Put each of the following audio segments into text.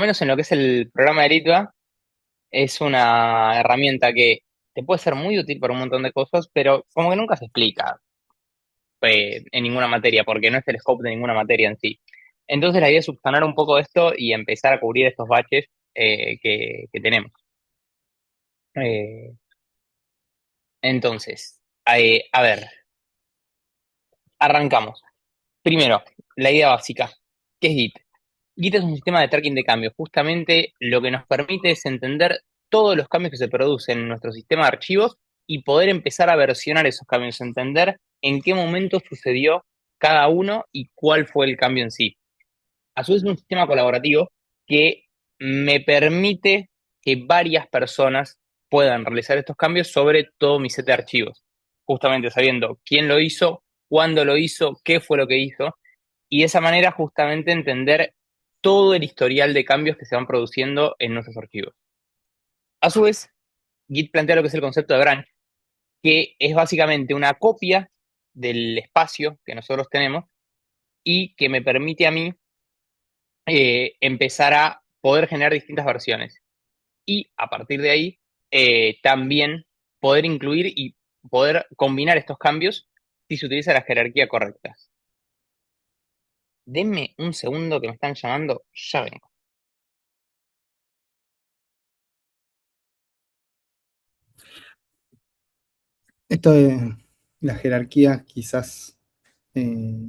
menos en lo que es el programa de Litva, es una herramienta que te puede ser muy útil para un montón de cosas, pero como que nunca se explica en ninguna materia, porque no es el scope de ninguna materia en sí. Entonces la idea es subsanar un poco esto y empezar a cubrir estos baches que tenemos. Eh, a ver, arrancamos. Primero, la idea básica. ¿Qué es Git? Git es un sistema de tracking de cambios. Justamente lo que nos permite es entender todos los cambios que se producen en nuestro sistema de archivos y poder empezar a versionar esos cambios, entender en qué momento sucedió cada uno y cuál fue el cambio en sí. A su vez es un sistema colaborativo que me permite que varias personas puedan realizar estos cambios sobre todo mi set de archivos, justamente sabiendo quién lo hizo, cuándo lo hizo, qué fue lo que hizo, y de esa manera justamente entender todo el historial de cambios que se van produciendo en nuestros archivos. A su vez, Git plantea lo que es el concepto de branch, que es básicamente una copia del espacio que nosotros tenemos y que me permite a mí empezar a poder generar distintas versiones. Y a partir de ahí, también poder incluir y poder combinar estos cambios si se utiliza la jerarquía correcta. Denme un segundo que me están llamando, ya vengo. Esto de la jerarquía quizás eh,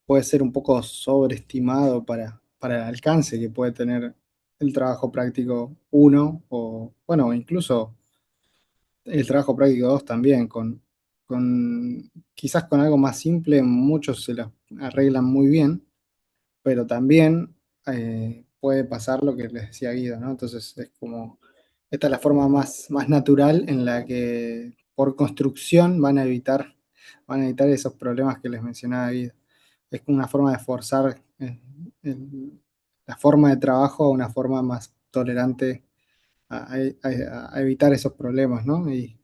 puede ser un poco sobreestimado para el alcance que puede tener el trabajo práctico uno o, bueno, incluso el trabajo práctico 2 también, quizás con algo más simple muchos se lo arreglan muy bien, pero también puede pasar lo que les decía Guido, ¿no? Entonces es como, esta es la forma más natural en la que por construcción van a evitar esos problemas que les mencionaba Guido. Es una forma de forzar la forma de trabajo a una forma más tolerante a evitar esos problemas, ¿no? Y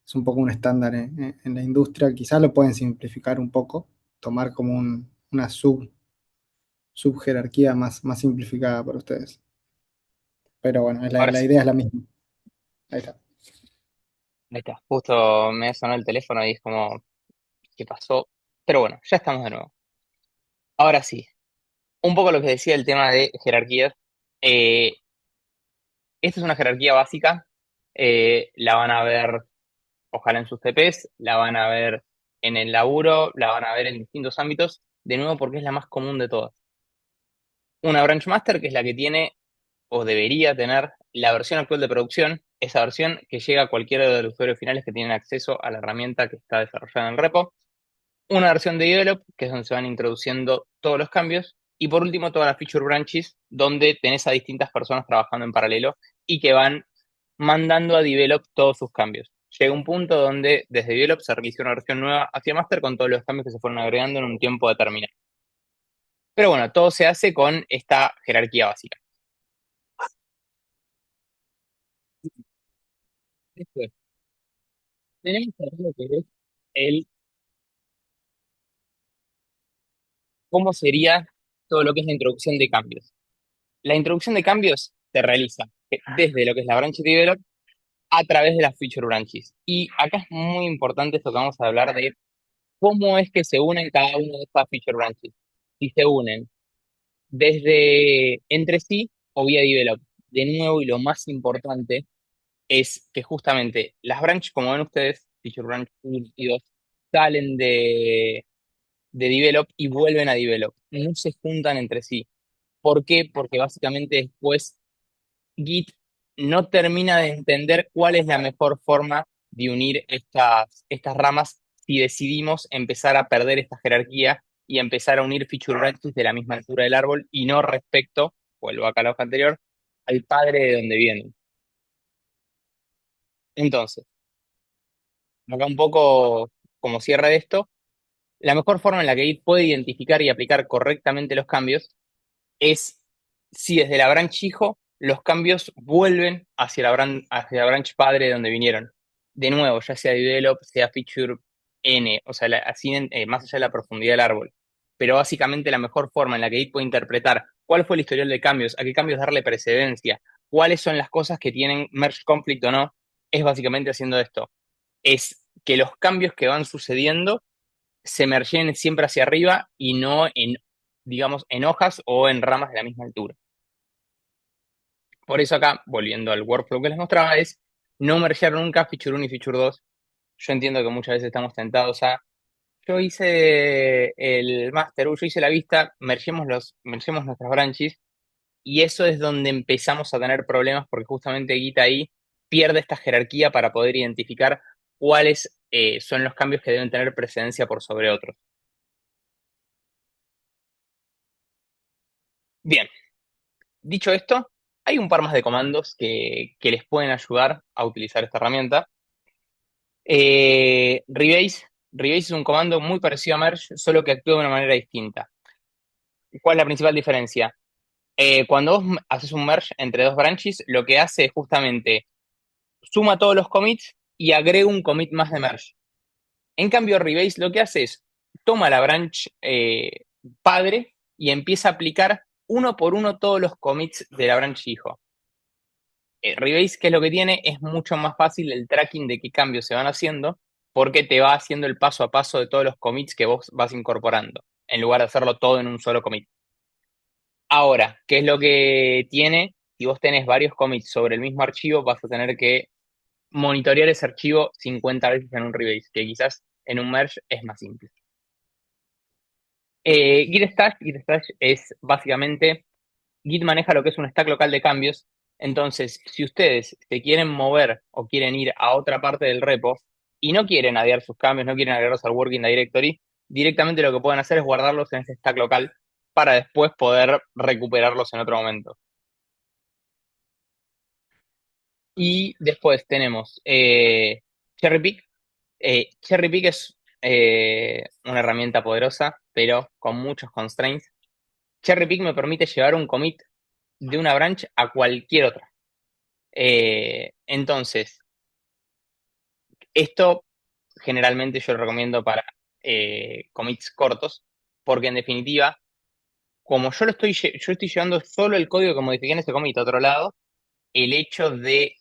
es un poco un estándar en la industria. Quizás lo pueden simplificar un poco, tomar como una subjerarquía más simplificada para ustedes. Pero bueno, Ahora la sí, idea es la misma. Ahí está. ahí está. Justo me sonó el teléfono y es como, ¿qué pasó? Pero bueno, ya estamos de nuevo. Ahora sí, un poco lo que decía el tema de jerarquías. Eh, Esta es una jerarquía básica. La van a ver, ojalá en sus TPs, la van a ver en el laburo, la van a ver en distintos ámbitos, de nuevo porque es la más común de todas. Una branch master, que es la que tiene o debería tener la versión actual de producción, esa versión que llega a cualquiera de los usuarios finales que tienen acceso a la herramienta que está desarrollada en el repo. Una versión de develop, que es donde se van introduciendo todos los cambios. Y por último, todas las feature branches, donde tenés a distintas personas trabajando en paralelo y que van mandando a develop todos sus cambios. Llega un punto donde desde develop se realiza una versión nueva hacia master con todos los cambios que se fueron agregando en un tiempo determinado. Pero bueno, todo se hace con esta jerarquía básica. Después, tenemos que ver lo que es el cómo sería todo lo que es la introducción de cambios. La introducción de cambios se realiza desde lo que es la branch develop a través de las feature branches. Y acá es muy importante esto que vamos a hablar de cómo es que se unen cada una de estas feature branches. Si se unen desde entre sí o vía develop. De nuevo, y lo más importante es que justamente las branches, como ven ustedes, feature branch 1 y 2, salen de develop y vuelven a develop. No se juntan entre sí. ¿Por qué? Porque básicamente después Git no termina de entender cuál es la mejor forma de unir estas ramas si decidimos empezar a perder esta jerarquía y empezar a unir feature branches de la misma altura del árbol y no respecto, vuelvo acá a la hoja anterior, al padre de donde vienen. Entonces, acá un poco como cierre de esto, la mejor forma en la que Git puede identificar y aplicar correctamente los cambios es si desde la branch hijo los cambios vuelven hacia la branch padre de donde vinieron. De nuevo, ya sea develop, sea feature n, o sea, así más allá de la profundidad del árbol. Pero básicamente la mejor forma en la que Git puede interpretar cuál fue el historial de cambios, a qué cambios darle precedencia, cuáles son las cosas que tienen merge conflict o no, es básicamente haciendo esto. Es que los cambios que van sucediendo se mergeen siempre hacia arriba y no en, digamos, en hojas o en ramas de la misma altura. Por eso acá, volviendo al workflow que les mostraba, es no mergear nunca Feature 1 y Feature 2. Yo entiendo que muchas veces estamos tentados a, yo hice el master, yo hice la vista, mergemos nuestras branches, y eso es donde empezamos a tener problemas porque justamente Git ahí pierde esta jerarquía para poder identificar cuáles son los cambios que deben tener precedencia por sobre otros. Bien, dicho esto, hay un par más de comandos que les pueden ayudar a utilizar esta herramienta. Rebase es un comando muy parecido a merge, solo que actúa de una manera distinta. ¿Cuál es la principal diferencia? Cuando vos haces un merge entre dos branches, lo que hace es justamente suma todos los commits y agrega un commit más de merge. En cambio, Rebase lo que hace es toma la branch padre y empieza a aplicar uno por uno todos los commits de la branch hijo. Rebase, ¿qué es lo que tiene? Es mucho más fácil el tracking de qué cambios se van haciendo porque te va haciendo el paso a paso de todos los commits que vos vas incorporando, en lugar de hacerlo todo en un solo commit. Ahora, ¿qué es lo que tiene? Si vos tenés varios commits sobre el mismo archivo, vas a tener que monitorear ese archivo 50 veces en un rebase, que quizás en un merge es más simple. Git Stash es básicamente, Git maneja lo que es un stack local de cambios. Entonces, si ustedes se quieren mover o quieren ir a otra parte del repo y no quieren adear sus cambios, no quieren agregarlos al working directory, directamente lo que pueden hacer es guardarlos en ese stack local para después poder recuperarlos en otro momento. Y después tenemos Cherry Pick. Cherry Pick es una herramienta poderosa, pero con muchos constraints. Cherry Pick me permite llevar un commit de una branch a cualquier otra. Entonces, esto generalmente yo lo recomiendo para commits cortos, porque en definitiva, como yo estoy llevando solo el código que modifiqué en ese commit a otro lado, el hecho de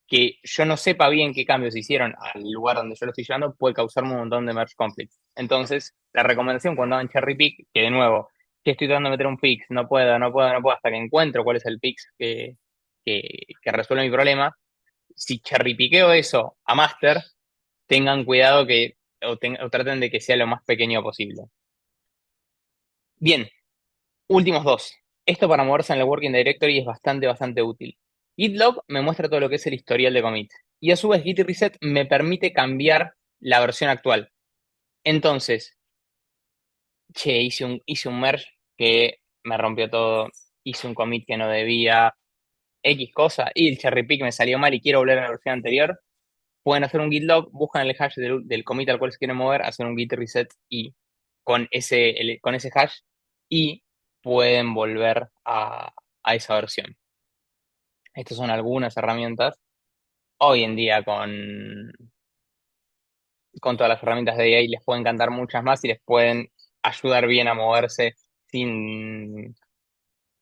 que yo no sepa bien qué cambios se hicieron al lugar donde yo lo estoy llevando puede causarme un montón de merge conflicts. Entonces, la recomendación cuando hagan cherry pick, que de nuevo, que estoy tratando de meter un fix, no puedo, hasta que encuentro cuál es el fix que resuelve mi problema. Si cherry piqueo eso a master, tengan cuidado o traten de que sea lo más pequeño posible. Bien, últimos dos. Esto para moverse en el Working Directory es bastante útil. GitLog me muestra todo lo que es el historial de commit. Y a su vez Git Reset me permite cambiar la versión actual. Entonces, che, hice un merge que me rompió todo. Hice un commit que no debía. X cosa. Y el cherry pick me salió mal y quiero volver a la versión anterior. Pueden hacer un git log, buscan el hash del commit al cual se quieren mover, hacen un git reset y con ese hash y pueden volver a esa versión. Estas son algunas herramientas. Hoy en día con todas las herramientas de AI les pueden cantar muchas más y les pueden ayudar bien a moverse sin,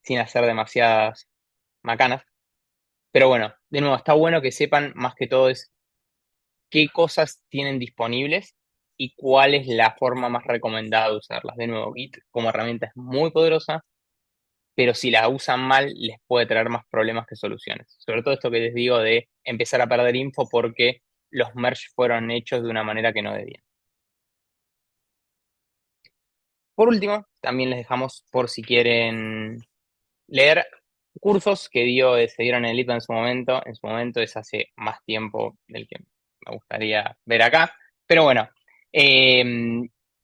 sin hacer demasiadas macanas. Pero bueno, de nuevo, está bueno que sepan más que todo es qué cosas tienen disponibles y cuál es la forma más recomendada de usarlas. De nuevo, Git como herramienta es muy poderosa, pero si la usan mal les puede traer más problemas que soluciones. Sobre todo esto que les digo de empezar a perder info porque los merge fueron hechos de una manera que no debían. Por último, también les dejamos por si quieren leer cursos que se dieron en el IPA en su momento. En su momento es hace más tiempo del que me gustaría ver acá. Pero bueno, eh,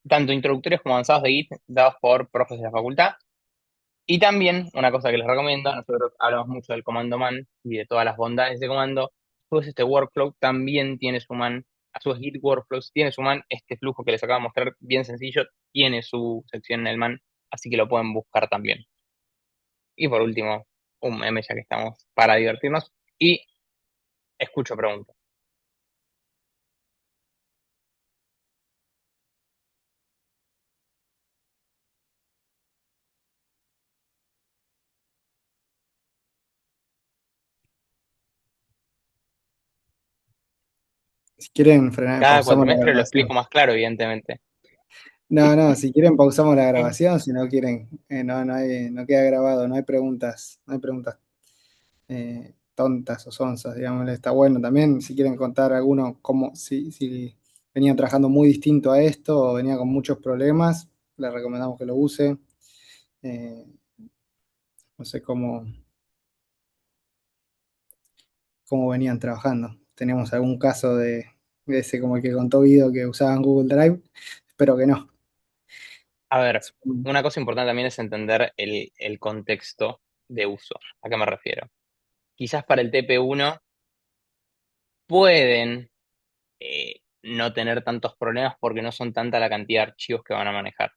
tanto introductorios como avanzados de Git dados por profes de la facultad. Y también, una cosa que les recomiendo, nosotros hablamos mucho del comando man y de todas las bondades de comando. A su vez, este workflow también tiene su man. A su vez, Git Workflows tiene su man. Este flujo que les acabo de mostrar, bien sencillo, tiene su sección en el man. Así que lo pueden buscar también. Y por último, un meme ya que estamos para divertirnos. Y escucho preguntas. Si quieren frenar, Cada pausamos la cuatrimestre lo explico grabación. más claro, evidentemente. No, no, si quieren pausamos la grabación, si no quieren, no queda grabado, no hay preguntas tontas o sonzas, digamos, está bueno también, si quieren contar alguno, como si venían trabajando muy distinto a esto o venía con muchos problemas, les recomendamos que lo use. Eh, no sé cómo venían trabajando. Tenemos algún caso de ese como el que contó Guido que usaban Google Drive, espero que no. A ver, una cosa importante también es entender el contexto de uso. ¿A qué me refiero? Quizás para el TP1 pueden no tener tantos problemas porque no son tanta la cantidad de archivos que van a manejar.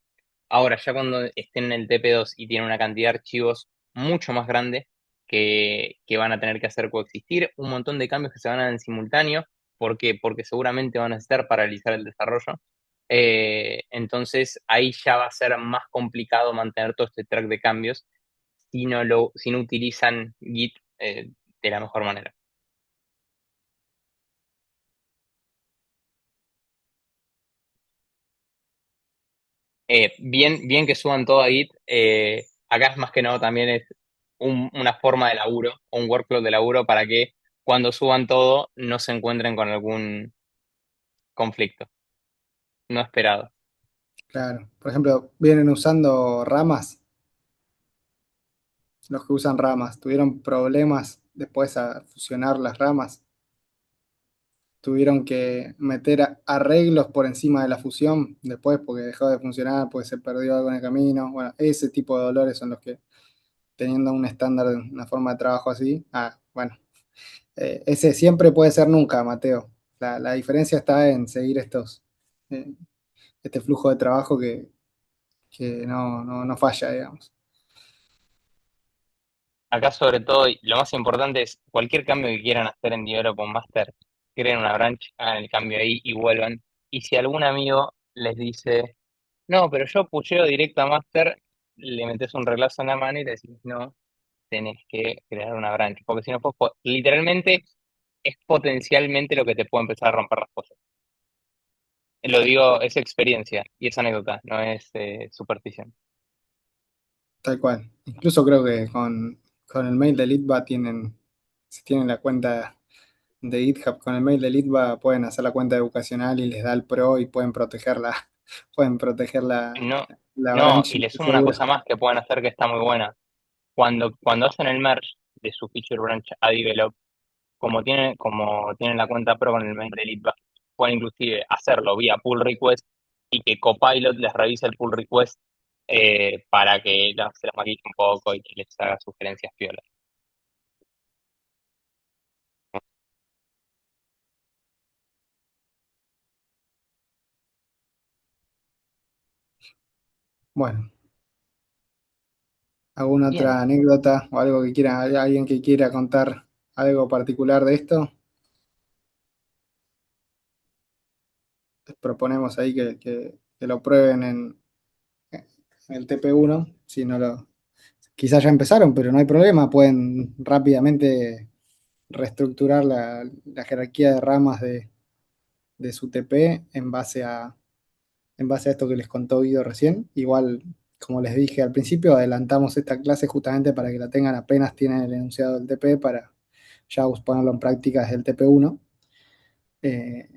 Ahora, ya cuando estén en el TP2 y tienen una cantidad de archivos mucho más grande que van a tener que hacer coexistir, un montón de cambios que se van a dar en simultáneo, ¿por qué? Porque seguramente van a necesitar paralizar el desarrollo. Entonces ahí ya va a ser más complicado mantener todo este track de cambios si no utilizan Git de la mejor manera. Bien que suban todo a Git. Acá es más que nada también es una forma de laburo, o un workflow de laburo para que cuando suban todo no se encuentren con algún conflicto no esperado. Claro, por ejemplo, vienen usando ramas, los que usan ramas, tuvieron problemas después a fusionar las ramas, tuvieron que meter arreglos por encima de la fusión después porque dejó de funcionar, porque se perdió algo en el camino. Bueno, ese tipo de dolores son los que teniendo un estándar, una forma de trabajo así, bueno, ese siempre puede ser nunca, Mateo. La diferencia está en seguir eh, este flujo de trabajo que no falla, digamos. Acá sobre todo, y lo más importante es cualquier cambio que quieran hacer en Develop o Master, creen una branch, hagan el cambio ahí y vuelvan. Y si algún amigo les dice, no, pero yo pusheo directo a Master, le metes un reglazo en la mano y le decís, no, tenés que crear una branch, porque si no, literalmente es potencialmente lo que te puede empezar a romper las cosas. Lo digo, es experiencia y es anécdota, no es superstición. Tal cual. Incluso creo que con el mail de Litva si tienen la cuenta de GitHub con el mail de Litva, pueden hacer la cuenta educacional y les da el pro y pueden protegerla, pueden proteger No, la no, branch y le sumo una segura. cosa más que pueden hacer que está muy buena. Cuando hacen el merge de su feature branch a develop, como tienen la cuenta pro con el mail de Litva, pueden inclusive hacerlo vía pull request y que Copilot les revise el pull request para que se las maquille un poco y que les haga sugerencias piolas. Bueno, ¿alguna Bien, otra anécdota o algo que quiera, alguien que quiera contar algo particular de esto? Les proponemos ahí que lo prueben en el TP1, si no lo, quizás ya empezaron, pero no hay problema, pueden rápidamente reestructurar la jerarquía de ramas de su TP en base a esto que les contó Guido recién. Igual, como les dije al principio, adelantamos esta clase justamente para que la tengan apenas tienen el enunciado del TP para ya ponerlo en práctica desde el TP1. Eh,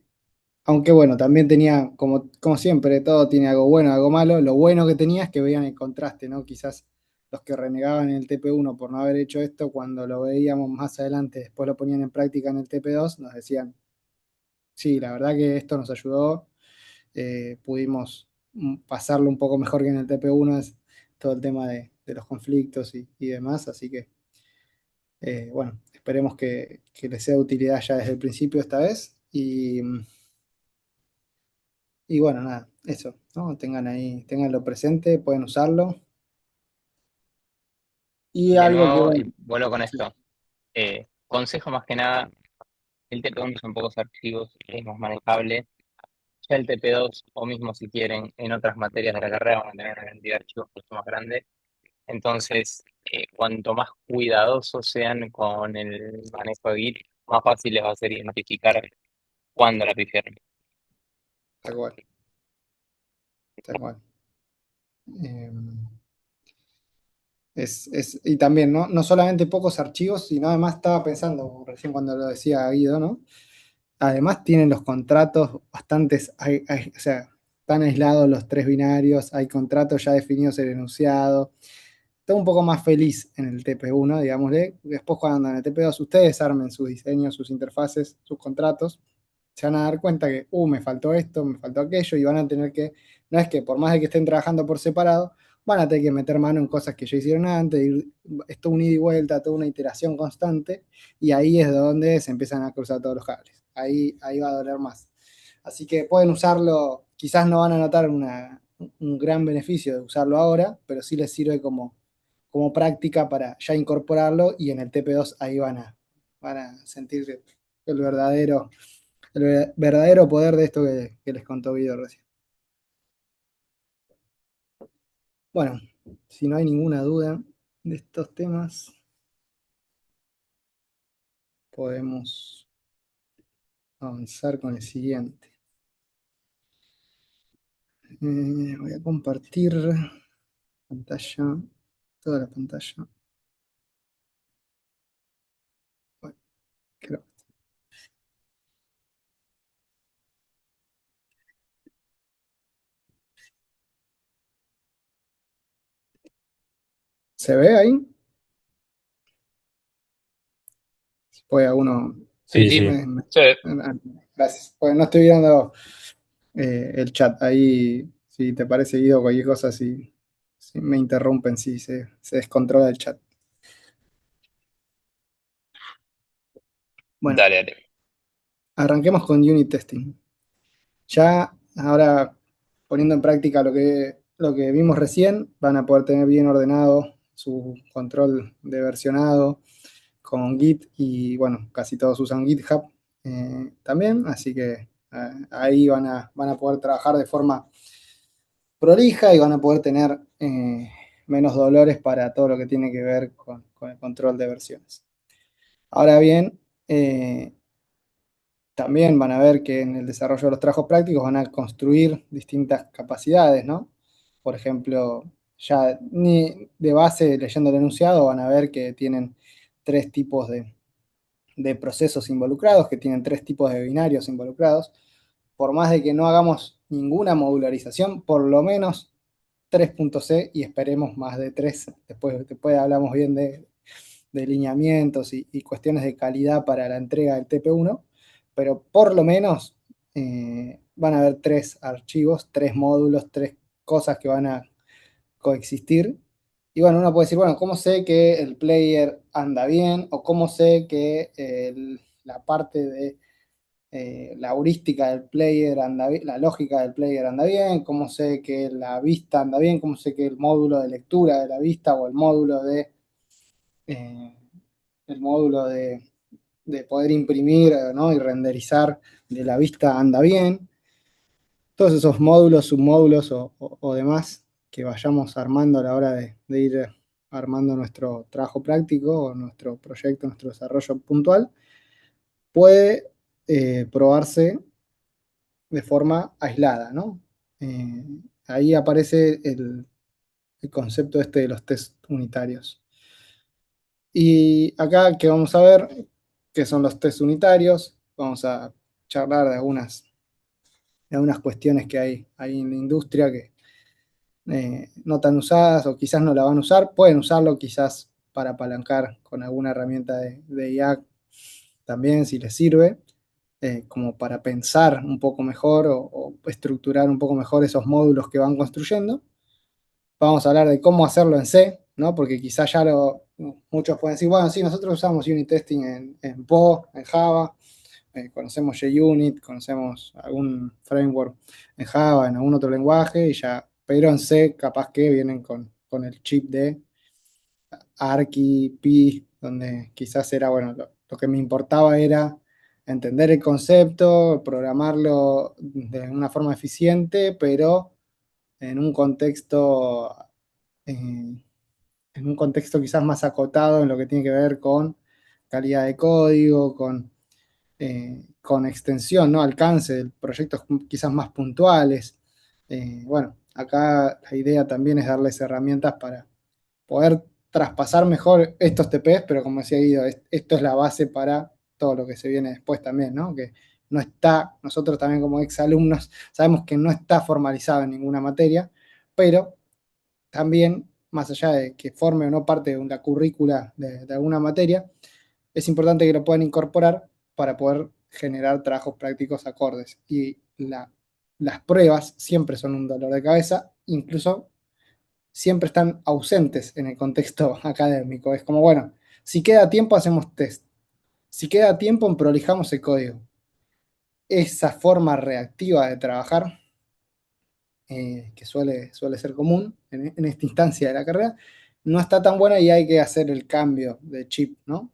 Aunque bueno, también tenía, como siempre, todo tiene algo bueno, algo malo. Lo bueno que tenía es que veían el contraste, ¿no? Quizás los que renegaban en el TP1 por no haber hecho esto, cuando lo veíamos más adelante, después lo ponían en práctica en el TP2, nos decían, sí, la verdad que esto nos ayudó, pudimos pasarlo un poco mejor que en el TP1, es todo el tema de los conflictos y demás, así que bueno, esperemos que les sea de utilidad ya desde el principio esta vez y bueno, nada, eso, ¿no? Tengan ahí, tenganlo presente, pueden usarlo. Y de algo que, nuevo, bueno, y vuelvo con sí, esto. Consejo más que nada, el TP1 son pocos archivos, es más manejable. Ya el TP2, o mismo si quieren, en otras materias de la carrera van a tener una cantidad de archivos mucho más grande. Entonces, cuanto más cuidadosos sean con el manejo de Git, más fácil les va a ser identificar cuando la pifiaron. Tal cual, tal cual. Eh, y también, ¿no? No solamente pocos archivos, sino además estaba pensando, recién cuando lo decía Guido, ¿no? Además tienen los contratos bastantes, o sea, están aislados los tres binarios, hay contratos ya definidos el enunciado, todo un poco más feliz en el TP1, digámosle. Después cuando en el TP2 ustedes armen sus diseños, sus interfaces, sus contratos, se van a dar cuenta que, me faltó esto, me faltó aquello, y van a tener que, no es que por más de que estén trabajando por separado, van a tener que meter mano en cosas que ya hicieron antes, esto un ida y vuelta, toda una iteración constante, y ahí es donde se empiezan a cruzar todos los cables. Ahí va a doler más. Así que pueden usarlo, quizás no van a notar un gran beneficio de usarlo ahora, pero sí les sirve como práctica para ya incorporarlo y en el TP2 ahí van a sentir el verdadero poder de esto que les contó Guido recién. Bueno, si no hay ninguna duda de estos temas, podemos avanzar con el siguiente. Voy a compartir pantalla, toda la pantalla. Bueno, creo. ¿Se ve ahí? Si puede alguno. Sí, Sí, Sí, sí. sí. Sí, gracias. Pues no estoy viendo el chat. Ahí, si te parece, Guido, cualquier cosa, si me interrumpen, si se descontrola el chat. Bueno, dale, dale. arranquemos con unit testing. Ya ahora poniendo en práctica lo que vimos recién, van a poder tener bien ordenado su control de versionado con Git y bueno, casi todos usan GitHub también, así que ahí van a poder trabajar de forma prolija y van a poder tener menos dolores para todo lo que tiene que ver con el control de versiones. Ahora bien, también van a ver que en el desarrollo de los trabajos prácticos van a construir distintas capacidades, ¿no? Por ejemplo, ya ni de base leyendo el enunciado van a ver que tienen tres tipos de procesos involucrados, que tienen tres tipos de binarios involucrados. Por más de que no hagamos ninguna modularización, por lo menos 3.c y esperemos más de 3. Después hablamos bien de lineamientos y cuestiones de calidad para la entrega del TP1, pero por lo menos van a haber tres archivos, tres módulos, tres cosas que van a coexistir. Y bueno, uno puede decir, bueno, ¿cómo sé que el player anda bien? ¿O cómo sé que la parte de la heurística del player anda bien, la lógica del player anda bien? ¿Cómo sé que la vista anda bien? ¿Cómo sé que el módulo de lectura de la vista o eh, el módulo de poder imprimir, ¿no? Y renderizar de la vista anda bien? Todos esos módulos, submódulos o demás que vayamos armando a la hora de ir armando nuestro trabajo práctico o nuestro proyecto, nuestro desarrollo puntual, puede probarse de forma aislada, ¿no? Ahí aparece el concepto este de los test unitarios. Y acá que vamos a ver qué son los test unitarios, vamos a charlar de algunas cuestiones que hay en la industria que no tan usadas o quizás no la van a usar, pueden usarlo quizás para apalancar con alguna herramienta de IA también si les sirve, como para pensar un poco mejor o estructurar un poco mejor esos módulos que van construyendo. Vamos a hablar de cómo hacerlo en C, ¿no? Porque quizás muchos pueden decir, bueno, sí, nosotros usamos unit testing en PO, en Java, conocemos JUnit, conocemos algún framework en Java, en algún otro lenguaje, y ya, pero en C capaz que vienen con el chip de Archi, Pi, donde quizás era, bueno, lo que me importaba era entender el concepto, programarlo de una forma eficiente, pero en un contexto, en un contexto quizás más acotado en lo que tiene que ver con calidad de código, con con extensión, ¿no? Alcance de proyectos quizás más puntuales. Bueno, acá la idea también es darles herramientas para poder traspasar mejor estos TPs, pero como decía Guido, esto es la base para todo lo que se viene después también, ¿no? Que no está, nosotros también como exalumnos sabemos que no está formalizado en ninguna materia, pero también, más allá de que forme o no parte de una currícula de alguna materia, es importante que lo puedan incorporar para poder generar trabajos prácticos acordes. Y las pruebas siempre son un dolor de cabeza, incluso siempre están ausentes en el contexto académico. Es como, bueno, si queda tiempo hacemos test, si queda tiempo prolijamos el código. Esa forma reactiva de trabajar, que suele ser común en esta instancia de la carrera, no está tan buena y hay que hacer el cambio de chip, ¿no?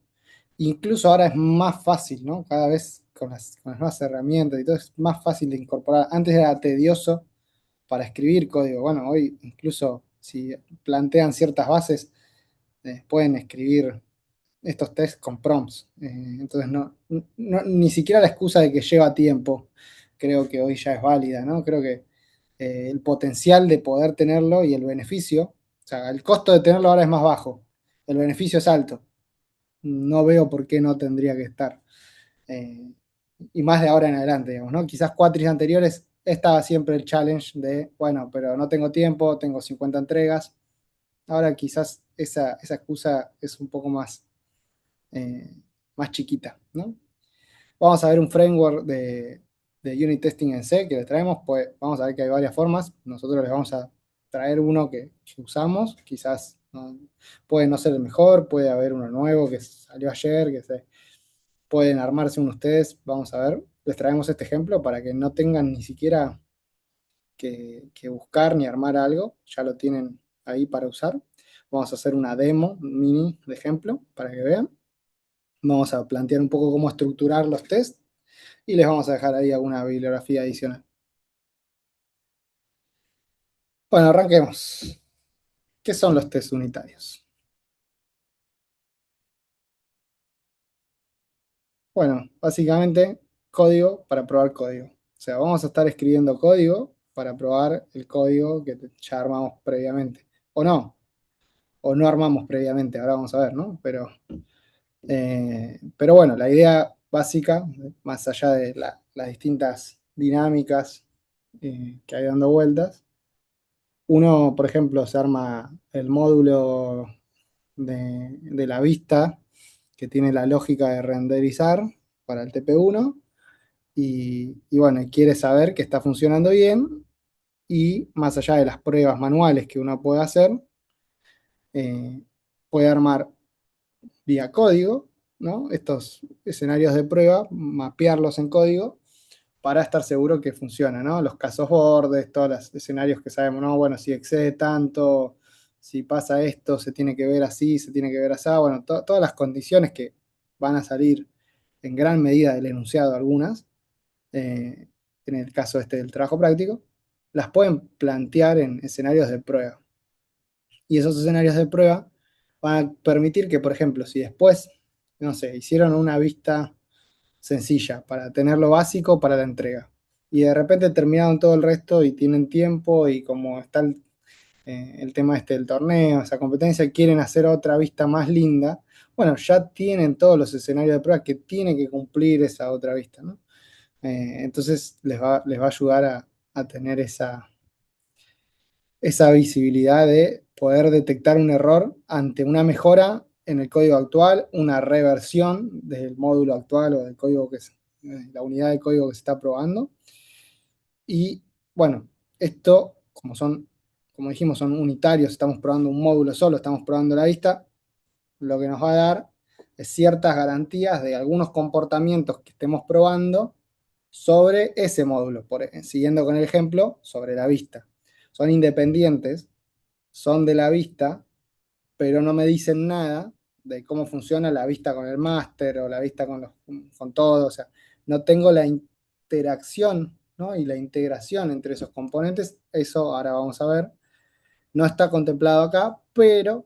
Incluso ahora es más fácil, ¿no? Cada vez con las nuevas herramientas y todo es más fácil de incorporar. Antes era tedioso para escribir código. Bueno, hoy incluso si plantean ciertas bases, pueden escribir estos tests con prompts. Entonces, ni siquiera la excusa de que lleva tiempo, creo que hoy ya es válida, ¿no? Creo que el potencial de poder tenerlo y el beneficio, o sea, el costo de tenerlo ahora es más bajo, el beneficio es alto. No veo por qué no tendría que estar. Eh, y más de ahora en adelante, digamos, ¿no? Quizás cuatris anteriores estaba siempre el challenge de, bueno, pero no tengo tiempo, tengo 50 entregas. Ahora quizás esa excusa es un poco eh, más chiquita, ¿no? Vamos a ver un framework de unit testing en C que le traemos, pues vamos a ver que hay varias formas. Nosotros les vamos a traer uno que usamos, quizás ¿no? Puede no ser el mejor, puede haber uno nuevo que salió ayer, que se pueden armarse uno ustedes, vamos a ver. Les traemos este ejemplo para que no tengan ni siquiera que buscar ni armar algo, ya lo tienen ahí para usar. Vamos a hacer una demo mini de ejemplo para que vean. Vamos a plantear un poco cómo estructurar los tests y les vamos a dejar ahí alguna bibliografía adicional. Bueno, arranquemos. ¿Qué son los tests unitarios? Bueno, básicamente código para probar código. O sea, vamos a estar escribiendo código para probar el código que ya armamos previamente. O no armamos previamente, ahora vamos a ver, ¿no? Pero bueno, la idea básica, más allá de las distintas dinámicas que hay dando vueltas, uno, por ejemplo, se arma el módulo de la vista que tiene la lógica de renderizar para el TP1 y bueno, quiere saber que está funcionando bien y más allá de las pruebas manuales que uno puede hacer, eh, puede armar vía código, ¿no? Estos escenarios de prueba, mapearlos en código para estar seguro que funciona, ¿no? Los casos bordes, todos los escenarios que sabemos, ¿no? Bueno, si excede tanto, si pasa esto, se tiene que ver así, se tiene que ver así, bueno, todas las condiciones que van a salir en gran medida del enunciado algunas, eh, en el caso este del trabajo práctico, las pueden plantear en escenarios de prueba. Y esos escenarios de prueba van a permitir que, por ejemplo, si después, no sé, hicieron una vista sencilla para tener lo básico para la entrega y de repente terminaron todo el resto y tienen tiempo y como está el tema este del torneo, esa competencia, quieren hacer otra vista más linda, bueno, ya tienen todos los escenarios de prueba que tienen que cumplir esa otra vista, ¿no? Entonces les va a ayudar a tener esa visibilidad de poder detectar un error ante una mejora en el código actual, una reversión del módulo actual o del código la unidad de código que se está probando. Y bueno, esto, como dijimos, son unitarios, estamos probando un módulo solo, estamos probando la vista, lo que nos va a dar es ciertas garantías de algunos comportamientos que estemos probando sobre ese módulo, siguiendo con el ejemplo, sobre la vista. Son independientes, son de la vista, pero no me dicen nada de cómo funciona la vista con el máster o la vista con todo. O sea, no tengo la interacción, ¿no? Y la integración entre esos componentes. Eso ahora vamos a ver. No está contemplado acá, pero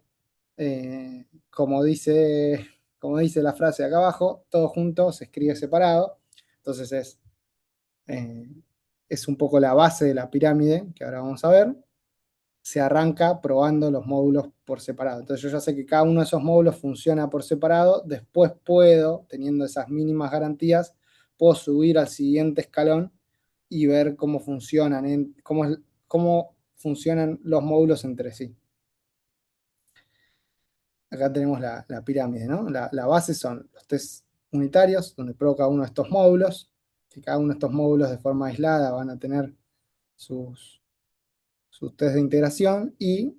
como como dice la frase de acá abajo, todo junto se escribe separado. Entonces eh, es un poco la base de la pirámide, que ahora vamos a ver. Se arranca probando los módulos por separado. Entonces yo ya sé que cada uno de esos módulos funciona por separado, después puedo, teniendo esas mínimas garantías, puedo subir al siguiente escalón y ver cómo funcionan, cómo funcionan los módulos entre sí. Acá tenemos la pirámide, ¿no? La base son los test unitarios, donde pruebo cada uno de estos módulos, que cada uno de estos módulos de forma aislada van a tener sus test de integración y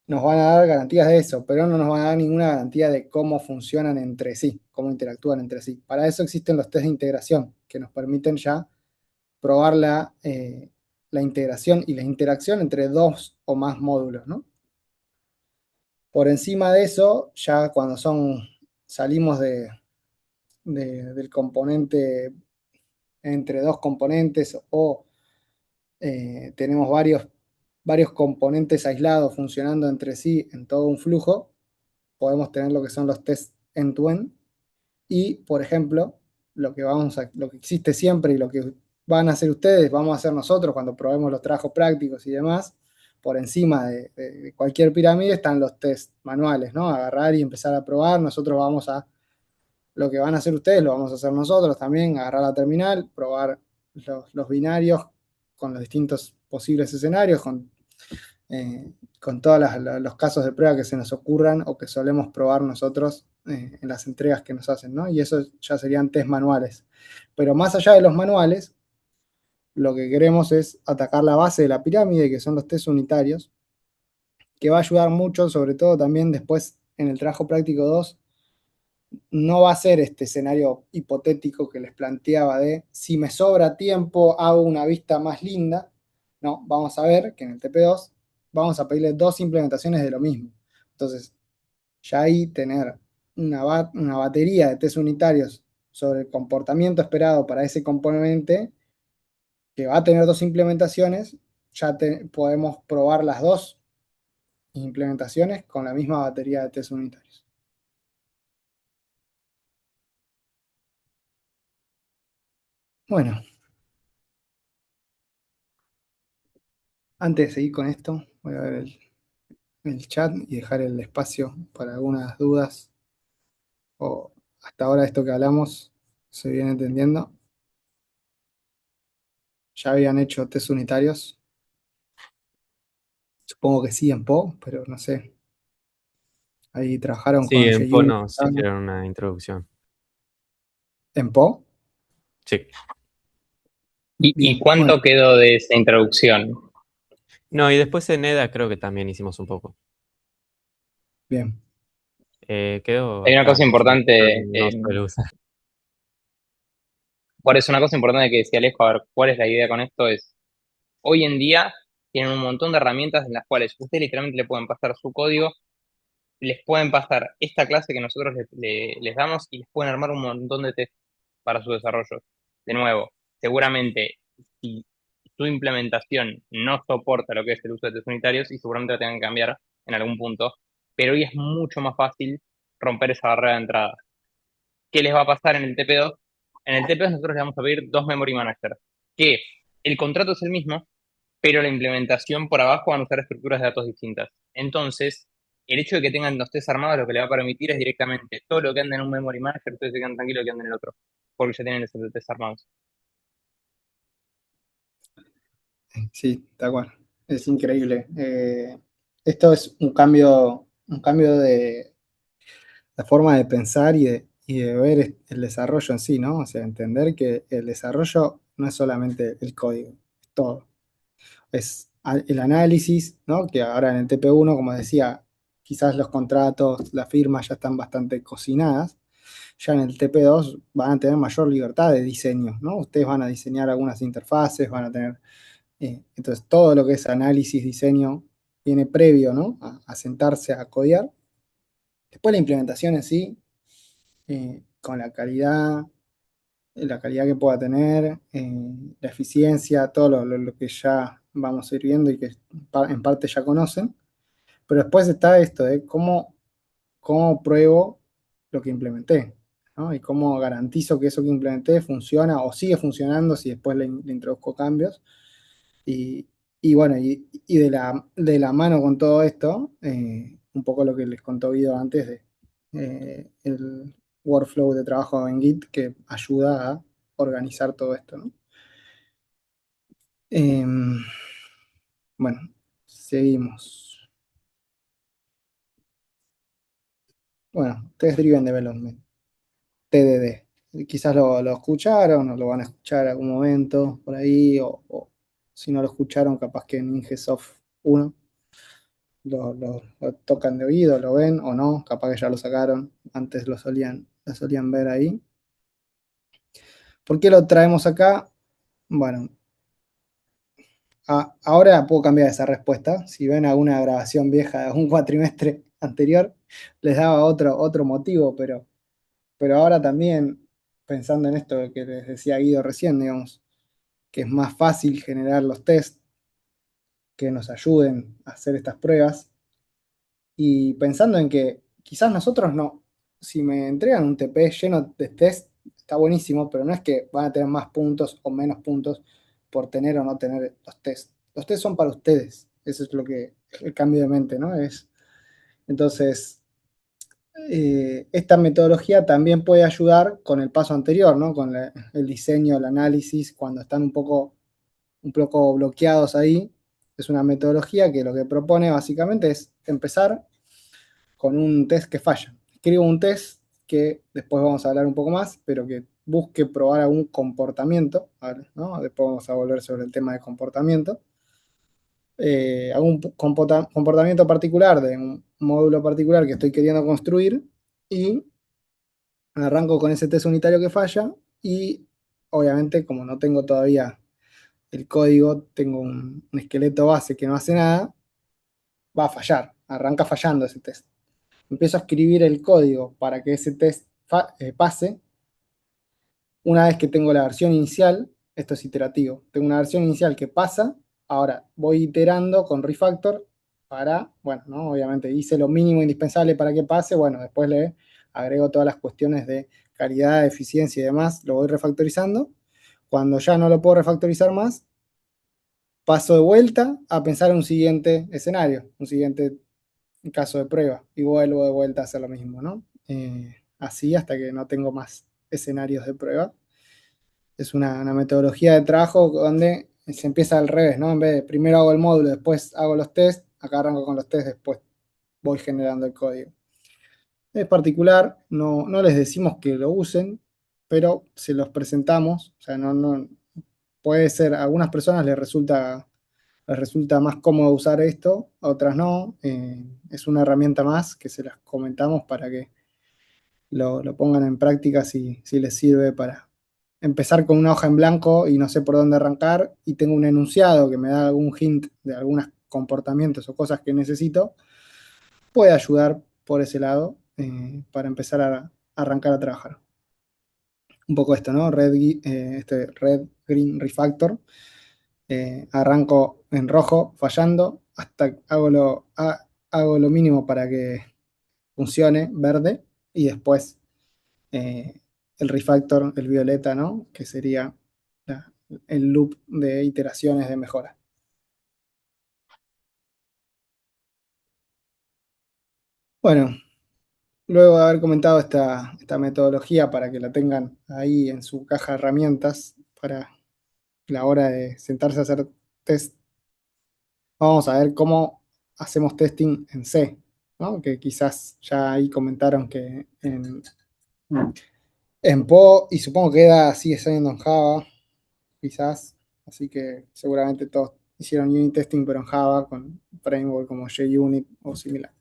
nos van a dar garantías de eso, pero no nos van a dar ninguna garantía de cómo funcionan entre sí, cómo interactúan entre sí. Para eso existen los test de integración, que nos permiten ya probar la integración y la interacción entre dos o más módulos, ¿no? Por encima de eso, ya cuando salimos del componente entre dos componentes o tenemos varios componentes aislados funcionando entre sí en todo un flujo, podemos tener lo que son los tests end-to-end y, por ejemplo, lo que existe siempre y lo que van a hacer ustedes, vamos a hacer nosotros cuando probemos los trabajos prácticos y demás, por encima de cualquier pirámide están los test manuales, ¿no? Agarrar y empezar a probar, lo que van a hacer ustedes lo vamos a hacer nosotros también, agarrar la terminal, probar los binarios con los distintos posibles escenarios, con todos los casos de prueba que se nos ocurran o que solemos probar nosotros en las entregas que nos hacen, ¿no? Y eso ya serían test manuales. Pero más allá de los manuales, lo que queremos es atacar la base de la pirámide, que son los test unitarios, que va a ayudar mucho, sobre todo también después en el trabajo práctico 2 no va a ser este escenario hipotético que les planteaba de si me sobra tiempo, hago una vista más linda. No, vamos a ver que en el TP2 vamos a pedirle dos implementaciones de lo mismo. Entonces, ya ahí tener una batería de test unitarios sobre el comportamiento esperado para ese componente que va a tener dos implementaciones, podemos probar las dos implementaciones con la misma batería de test unitarios. Bueno, antes de seguir con esto, voy a ver el chat y dejar el espacio para algunas dudas o hasta ahora esto que hablamos se viene entendiendo. Ya habían hecho test unitarios, supongo que sí en Po, pero no sé. Ahí trabajaron Sí, con en JUnit Pono sí hicieron una introducción. en Po. Sí. ¿Y Bien, bueno, cuánto quedó de esa introducción? No, y después en EDA creo que también hicimos un poco. bien. Quedó Hay una cosa bastante. Yo importante, no suelo usar. por eso una cosa importante que decía Alejo, a ver, ¿cuál es la idea con esto? Es, hoy en día tienen un montón de herramientas en las cuales ustedes literalmente le pueden pasar su código, les pueden pasar esta clase que nosotros les damos y les pueden armar un montón de test para su desarrollo. De nuevo, seguramente si tu implementación no soporta lo que es el uso de test unitarios y seguramente la tengan que cambiar en algún punto, pero hoy es mucho más fácil romper esa barrera de entrada. ¿Qué les va a pasar en el TP2? En el TP2 nosotros le vamos a pedir dos memory managers, que el contrato es el mismo, pero la implementación por abajo van a usar estructuras de datos distintas. Entonces, el hecho de que tengan los test armados lo que le va a permitir es directamente todo lo que anda en un memory manager, ustedes se quedan tranquilos que anda en el otro, porque ya tienen esos test armados. Sí, tal cual. Es increíble. Esto es un cambio de la forma de pensar y de ver el desarrollo en sí, ¿no? O sea, entender que el desarrollo no es solamente el código, es todo. Es el análisis, ¿no? Que ahora en el TP1, como decía, quizás los contratos, las firmas ya están bastante cocinadas. Ya en el TP2 van a tener mayor libertad de diseño, ¿no? Ustedes van a diseñar algunas interfaces, van a tener entonces, todo lo que es análisis, diseño, viene previo, ¿no? A sentarse a codear. Después la implementación en sí, con la calidad que pueda tener, la eficiencia, todo lo que ya vamos a ir viendo y que en parte ya conocen. Pero después está esto de cómo pruebo lo que implementé, ¿no? Y cómo garantizo que eso que implementé funciona o sigue funcionando si después le introduzco cambios. Y, y bueno, y de la mano con todo esto, un poco lo que les contó Guido antes de el workflow de trabajo en Git que ayuda a organizar todo esto, ¿no? Em, bueno, seguimos. Bueno, Test Driven Development, TDD. Quizás lo escucharon o lo van a escuchar en algún momento por ahí, o si no lo escucharon, capaz que en Ingesoft 1 lo tocan de oído, lo ven o no, capaz que ya lo sacaron, antes lo solían ver ahí. ¿Por qué lo traemos acá? Bueno, ahora puedo cambiar esa respuesta. Si ven alguna grabación vieja de un cuatrimestre anterior, les daba otro motivo, pero ahora también, pensando en esto que les decía Guido recién, digamos, que es más fácil generar los tests que nos ayuden a hacer estas pruebas, y pensando en que quizás nosotros no, si me entregan un TP lleno de test, está buenísimo, pero no es que van a tener más puntos o menos puntos por tener o no tener los test. Los test son para ustedes, eso es lo que, el cambio de mente, ¿no? Entonces, esta metodología también puede ayudar con el paso anterior, ¿no? Con el diseño, el análisis, cuando están un poco bloqueados ahí. Es una metodología que lo que propone básicamente es empezar con un test que falla. Escribo un test que después vamos a hablar un poco más, pero que busque probar algún comportamiento, ¿no? Después vamos a volver sobre el tema de comportamiento. Algún comportamiento particular de un módulo particular que estoy queriendo construir y arranco con ese test unitario que falla y obviamente como no tengo todavía el código, tengo un esqueleto base que no hace nada, va a fallar, arranca fallando ese test. Empiezo a escribir el código para que ese test pase. Una vez que tengo la versión inicial, esto es iterativo, tengo una versión inicial que pasa, ahora voy iterando con refactor para, bueno, ¿no? Obviamente hice lo mínimo indispensable para que pase, bueno, después le agrego todas las cuestiones de calidad, eficiencia y demás, lo voy refactorizando. Cuando ya no lo puedo refactorizar más, paso de vuelta a pensar en un siguiente escenario, un siguiente caso de prueba y vuelvo de vuelta a hacer lo mismo, ¿no? Así hasta que no tengo más escenarios de prueba. Es una metodología de trabajo donde se empieza al revés, ¿no? En vez de primero hago el módulo, después hago los tests, acá arranco con los tests, después voy generando el código. Es particular, no les decimos que lo usen, pero se los presentamos, o sea, puede ser, a algunas personas les resulta más cómodo usar esto, a otras no. Es una herramienta más que se las comentamos para que lo pongan en práctica si les sirve para empezar con una hoja en blanco y no sé por dónde arrancar y tengo un enunciado que me da algún hint de algunos comportamientos o cosas que necesito, puede ayudar por ese lado para empezar a arrancar a trabajar. Un poco esto, ¿no? Red Green Refactor. Arranco en rojo fallando hasta hago lo mínimo para que funcione verde y después eh, el refactor, el violeta, ¿no? Que sería el loop de iteraciones de mejora. Bueno, luego de haber comentado esta metodología para que la tengan ahí en su caja de herramientas para la hora de sentarse a hacer test, vamos a ver cómo hacemos testing en C, ¿no? Que quizás ya ahí comentaron que en Po, y supongo que EDA sigue siendo en Java, quizás, así que seguramente todos hicieron unit testing, pero en Java, con framework como JUnit o similar.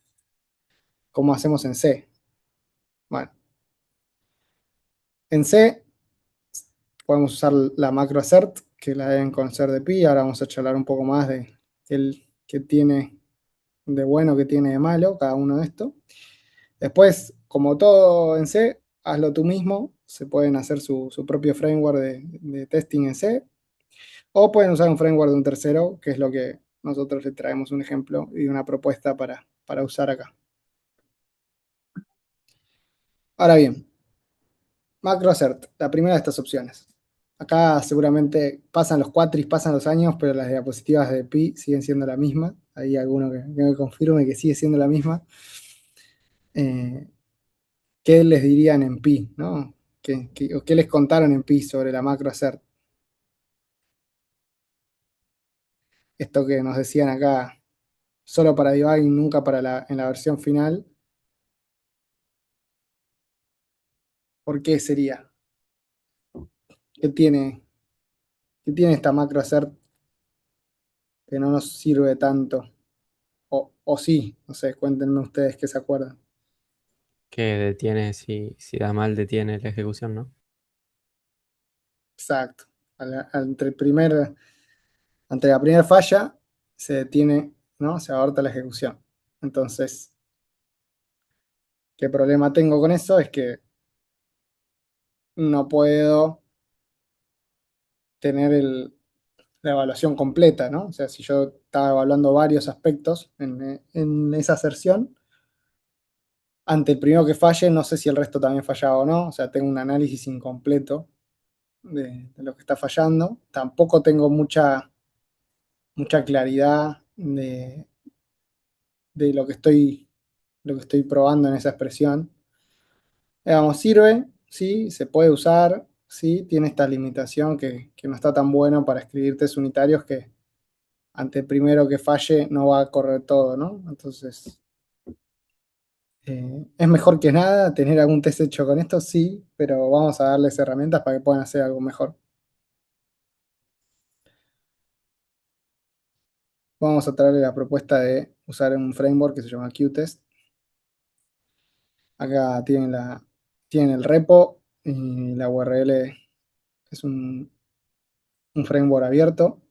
¿Cómo hacemos en C? Bueno, en C podemos usar la macro assert, que la deben conocer de pi. Ahora vamos a charlar un poco más de qué tiene de bueno, qué tiene de malo cada uno de estos. Después, como todo en C, hazlo tú mismo. Se pueden hacer su propio framework de testing en C. O pueden usar un framework de un tercero, que es lo que nosotros le traemos un ejemplo y una propuesta para usar acá. Ahora bien, MacroCert, la primera de estas opciones. Acá seguramente pasan los cuatris, pasan los años, pero las diapositivas de Pi siguen siendo la misma. Hay alguno que me confirme que sigue siendo la misma. Eh, ¿Qué les dirían en Pi, no? O qué les contaron en Pi sobre la MacroCert? Esto que nos decían acá, solo para debugging, nunca en la versión final. ¿Por qué sería? ¿Qué tiene, qué tiene esta MacroCert que no nos sirve tanto? O sí, no sé, cuéntenme ustedes qué se acuerdan. Que detiene, si da mal, detiene la ejecución, ¿no? Exacto. Ante la primera falla se detiene, ¿no? Se aborta la ejecución. Entonces, ¿qué problema tengo con eso? Es que no puedo tener la evaluación completa, ¿no? O sea, si yo estaba evaluando varios aspectos en esa aserción, ante el primero que falle, no sé si el resto también fallaba o no. O sea, tengo un análisis incompleto de lo que está fallando. Tampoco tengo mucha claridad de lo que estoy probando en esa expresión. Digamos, sirve, sí, se puede usar, sí, tiene esta limitación que no está tan bueno para escribir test unitarios que ante el primero que falle no va a correr todo, ¿no? Entonces, es mejor que nada tener algún test hecho con esto, sí, pero vamos a darles herramientas para que puedan hacer algo mejor. Vamos a traerle la propuesta de usar un framework que se llama Qtest. Acá tienen el repo y la URL es un framework abierto.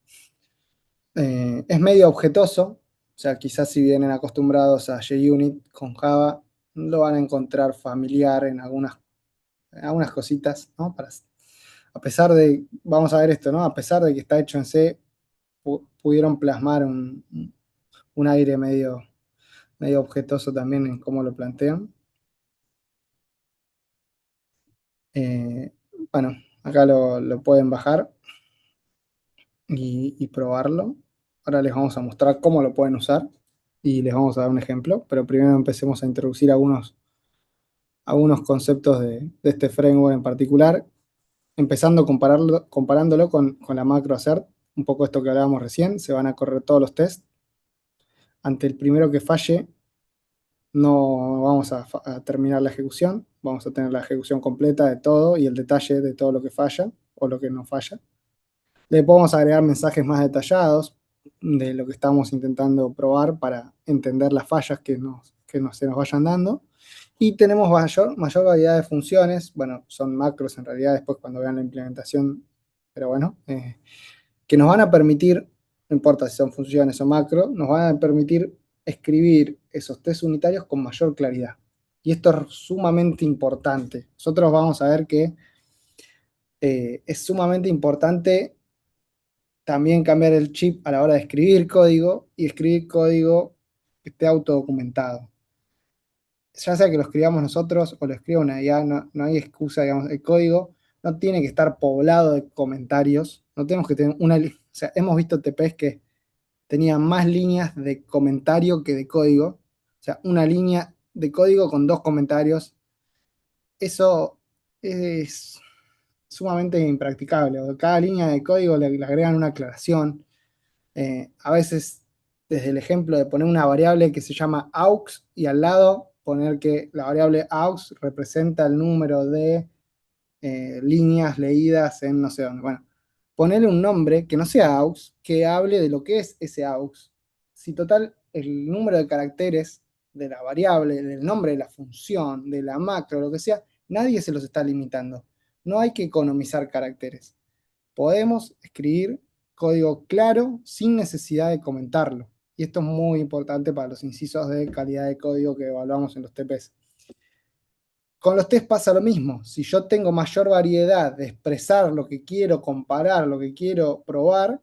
Es medio objetoso, o sea, quizás si vienen acostumbrados a JUnit con Java, lo van a encontrar familiar en algunas cositas, ¿no? A pesar de, vamos a ver esto, ¿no? A pesar de que está hecho en C, pudieron plasmar un aire medio objetoso también en cómo lo plantean. Eh, bueno, acá lo pueden bajar y probarlo. Ahora les vamos a mostrar cómo lo pueden usar y les vamos a dar un ejemplo, pero primero empecemos a introducir algunos conceptos de este framework en particular, empezando comparándolo con la macro assert, un poco esto que hablábamos recién. Se van a correr todos los tests. Ante el primero que falle, no vamos a terminar la ejecución, vamos a tener la ejecución completa de todo y el detalle de todo lo que falla o lo que no falla. Le podemos agregar mensajes más detallados de lo que estamos intentando probar para entender las fallas se nos vayan dando. Y tenemos mayor variedad de funciones. Bueno, son macros en realidad después cuando vean la implementación, pero bueno, que nos van a permitir, no importa si son funciones o macro, nos van a permitir escribir esos test unitarios con mayor claridad. Y esto es sumamente importante. Nosotros vamos a ver que es sumamente importante también cambiar el chip a la hora de escribir código y escribir código que esté autodocumentado. Ya sea que lo escribamos nosotros o lo escriba una IA, no hay excusa, digamos, el código no tiene que estar poblado de comentarios, no tenemos que tener o sea, hemos visto TPs que tenían más líneas de comentario que de código, o sea, una línea de código con dos comentarios, eso es sumamente impracticable. Cada línea de código le agregan una aclaración. A veces, desde el ejemplo de poner una variable que se llama aux y al lado poner que la variable aux representa el número de líneas leídas en no sé dónde. Bueno, ponerle un nombre que no sea aux, que hable de lo que es ese aux. Si total, el número de caracteres de la variable, del nombre de la función, de la macro, lo que sea, nadie se los está limitando. No hay que economizar caracteres. Podemos escribir código claro sin necesidad de comentarlo. Y esto es muy importante para los incisos de calidad de código que evaluamos en los TPs. Con los test pasa lo mismo. Si yo tengo mayor variedad de expresar lo que quiero comparar, lo que quiero probar,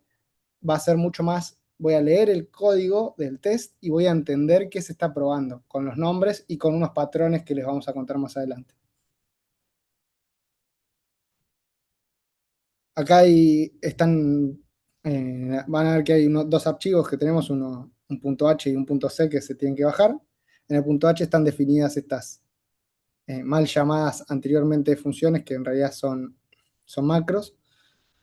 va a ser mucho más, voy a leer el código del test y voy a entender qué se está probando con los nombres y con unos patrones que les vamos a contar más adelante. acá van a ver que hay dos archivos que tenemos, un punto H y un punto C que se tienen que bajar. En el punto H están definidas estas mal llamadas anteriormente funciones que en realidad son macros,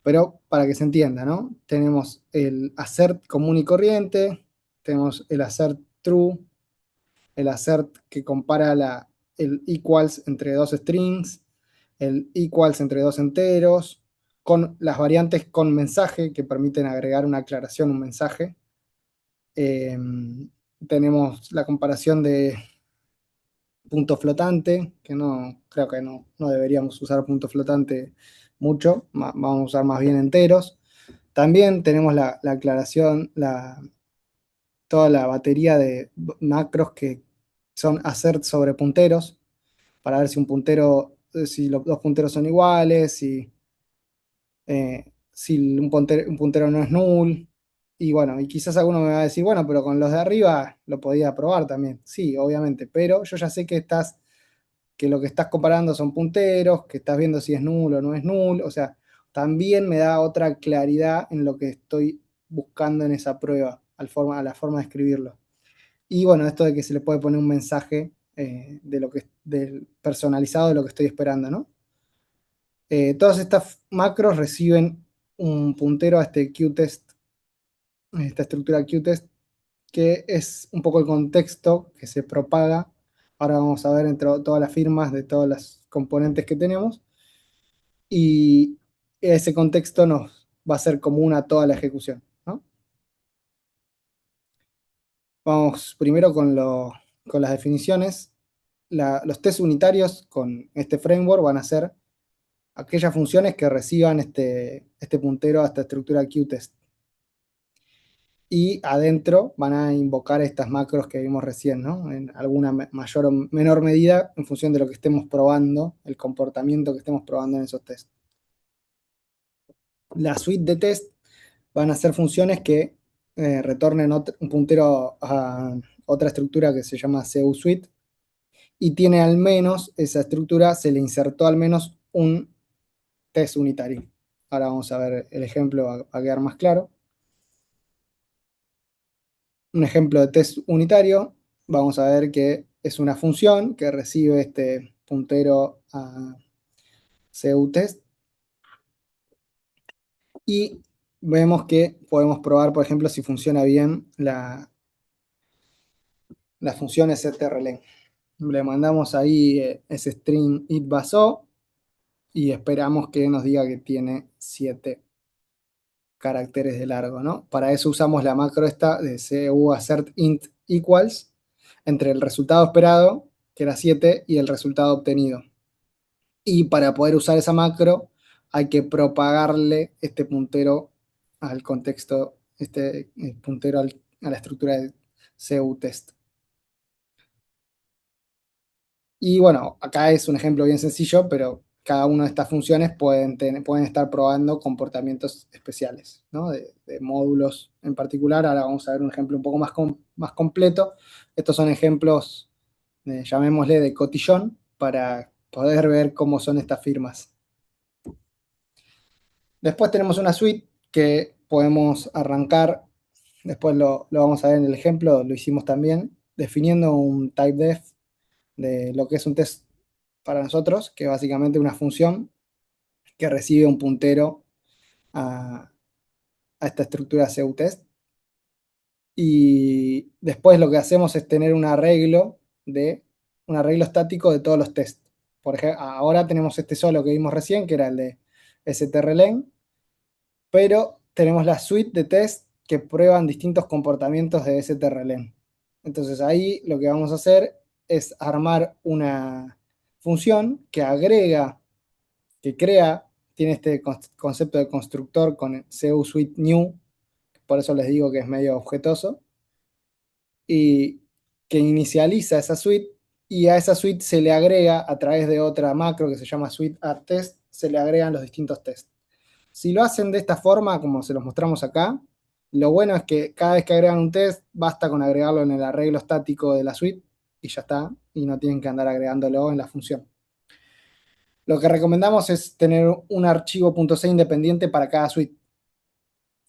pero para que se entienda, ¿no? Tenemos el assert común y corriente, tenemos el assert true, el assert que compara el equals entre dos strings, el equals entre dos enteros, con las variantes con mensaje que permiten agregar una aclaración, un mensaje. Eh, tenemos la comparación de punto flotante, que no creo que no deberíamos usar punto flotante mucho, vamos a usar más bien enteros. También tenemos la aclaración, toda la batería de macros que son assert sobre punteros, para ver si si los dos punteros son iguales, si un puntero no es null. Y bueno, y quizás alguno me va a decir, bueno, pero con los de arriba lo podía probar también. Sí, obviamente, pero yo ya sé que lo que estás comparando son punteros, que estás viendo si es nulo o no es nulo. O sea, también me da otra claridad en lo que estoy buscando en esa prueba, a la forma de escribirlo. Y bueno, esto de que se le puede poner un mensaje del personalizado de lo que estoy esperando, ¿no? Todas estas macros reciben un puntero a este qtest, esta estructura qtest, que es un poco el contexto que se propaga. Ahora vamos a ver entre todas las firmas de todas las componentes que tenemos. Y ese contexto nos va a ser común a toda la ejecución, ¿no? Vamos primero con las definiciones. Los test unitarios con este framework van a ser aquellas funciones que reciban este puntero a esta estructura qtest. Y adentro van a invocar estas macros que vimos recién, ¿no? En alguna mayor o menor medida en función de lo que estemos probando, el comportamiento que estemos probando en esos tests. La suite de test van a ser funciones que retornen un puntero a otra estructura que se llama CUSuite y tiene al menos, esa estructura se le insertó al menos un test unitario. Ahora vamos a ver el ejemplo, va a quedar más claro. Un ejemplo de test unitario, vamos a ver que es una función que recibe este puntero a CUTest y vemos que podemos probar, por ejemplo, si funciona bien la función strlen. Le mandamos ahí ese string itBaso y esperamos que nos diga que tiene 7 caracteres de largo, ¿no? Para eso usamos la macro esta de cuAssertInt equals entre el resultado esperado, que era 7, y el resultado obtenido. Y para poder usar esa macro hay que propagarle este puntero al contexto, puntero a la estructura de CUTest. Y bueno, acá es un ejemplo bien sencillo, pero cada una de estas funciones pueden estar probando comportamientos especiales, ¿no? De módulos en particular. Ahora vamos a ver un ejemplo un poco más completo. Estos son ejemplos, llamémosle de cotillón, para poder ver cómo son estas firmas. Después tenemos una suite que podemos arrancar, después lo vamos a ver en el ejemplo, lo hicimos también, definiendo un typedef de lo que es un test para nosotros, que es básicamente una función que recibe un puntero a esta estructura CUTest. Y después lo que hacemos es tener un arreglo estático de todos los tests. Por ejemplo, ahora tenemos este solo que vimos recién, que era el de strlen, pero tenemos la suite de test que prueban distintos comportamientos de strlen. Entonces ahí lo que vamos a hacer es armar una función que tiene este concepto de constructor con CU Suite New, por eso les digo que es medio objetoso, y que inicializa esa suite, y a esa suite se le agrega a través de otra macro que se llama suite add test, se le agregan los distintos tests. Si lo hacen de esta forma, como se los mostramos acá, lo bueno es que cada vez que agregan un test, basta con agregarlo en el arreglo estático de la suite y ya está, y no tienen que andar agregándolo en la función. Lo que recomendamos es tener un archivo .c independiente para cada suite.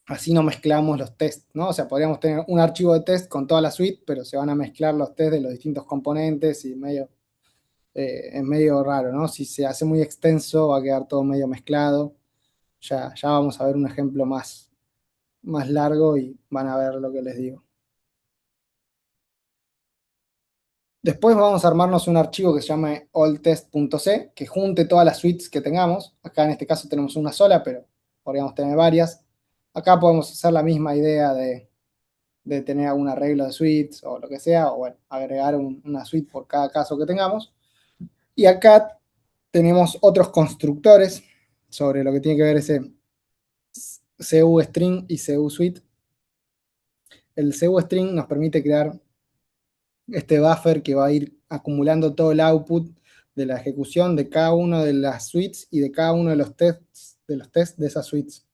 Así no mezclamos los tests, ¿no? O sea, podríamos tener un archivo de test con toda la suite, pero se van a mezclar los tests de los distintos componentes y es medio raro, ¿no? Si se hace muy extenso va a quedar todo medio mezclado. Ya vamos a ver un ejemplo más largo y van a ver lo que les digo. Después vamos a armarnos un archivo que se llame alltest.c, que junte todas las suites que tengamos. Acá en este caso tenemos una sola, pero podríamos tener varias. Acá podemos hacer la misma idea de tener algún arreglo de suites o lo que sea, o bueno, agregar una suite por cada caso que tengamos. Y acá tenemos otros constructores sobre lo que tiene que ver ese CU string y CU suite. El CU string nos permite crear este buffer que va a ir acumulando todo el output de la ejecución de cada una de las suites y de cada uno de los tests de esas suites.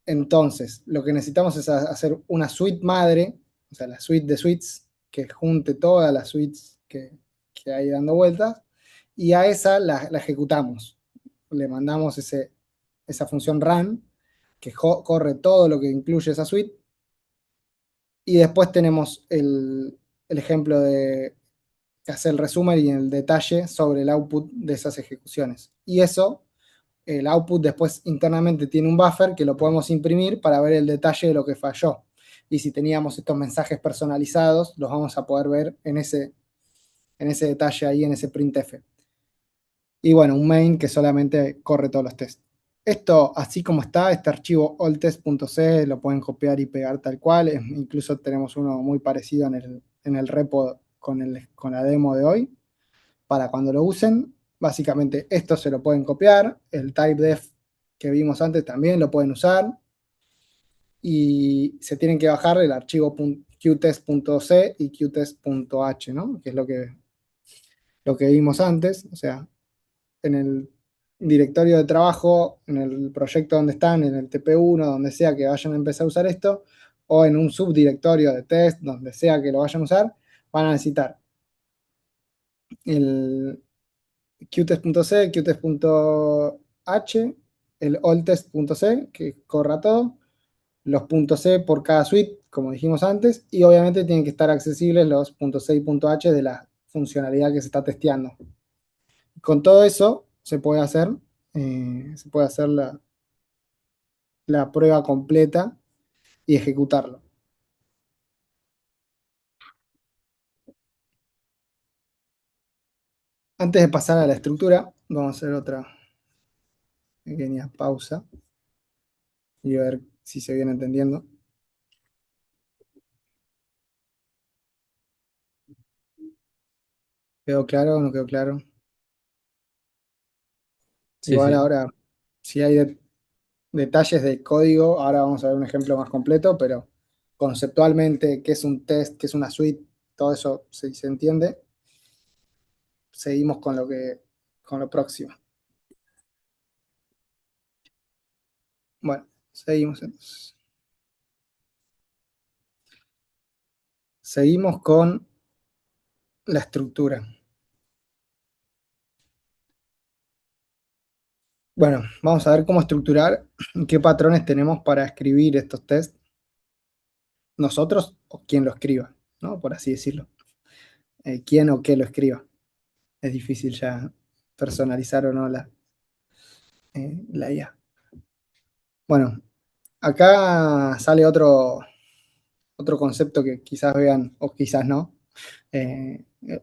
Entonces, lo que necesitamos es hacer una suite madre, o sea, la suite de suites, que junte todas las suites que hay dando vueltas, y a esa la ejecutamos. Le mandamos esa función run, que corre todo lo que incluye esa suite, y después tenemos el ejemplo de hacer el resumen y el detalle sobre el output de esas ejecuciones. Y eso, el output después internamente tiene un buffer que lo podemos imprimir para ver el detalle de lo que falló. Y si teníamos estos mensajes personalizados, los vamos a poder ver en ese detalle ahí, en ese printf. Y bueno, un main que solamente corre todos los tests. Esto, así como está, este archivo alltest.c lo pueden copiar y pegar tal cual. Incluso tenemos uno muy parecido en el repo con la demo de hoy. Para cuando lo usen, básicamente esto se lo pueden copiar. El typedef que vimos antes también lo pueden usar. Y se tienen que bajar el archivo qtest.c y qtest.h, ¿no? Que es lo que vimos antes. O sea, en el directorio de trabajo, en el proyecto donde están, en el TP1, donde sea que vayan a empezar a usar esto, o en un subdirectorio de test, donde sea que lo vayan a usar, van a necesitar el qtest.c, qtest.h, el alltest.c, que corra todo, los .c por cada suite, como dijimos antes, y obviamente tienen que estar accesibles los .c y .h de la funcionalidad que se está testeando. Con todo eso se puede hacer la prueba completa y ejecutarlo. Antes de pasar a la estructura, vamos a hacer otra pequeña pausa y a ver si se viene entendiendo. ¿Quedó claro o no quedó claro? Sí, Igual sí. ahora, si hay detalles del código, ahora vamos a ver un ejemplo más completo, pero conceptualmente, qué es un test, qué es una suite, todo eso se entiende. Seguimos con lo próximo. Bueno, seguimos entonces. Seguimos con la estructura. Bueno, vamos a ver cómo estructurar, qué patrones tenemos para escribir estos tests, nosotros o quien lo escriba, ¿no? Por así decirlo. Quién o qué lo escriba. Es difícil ya personalizar o no la IA. Bueno, acá sale otro concepto que quizás vean o quizás no,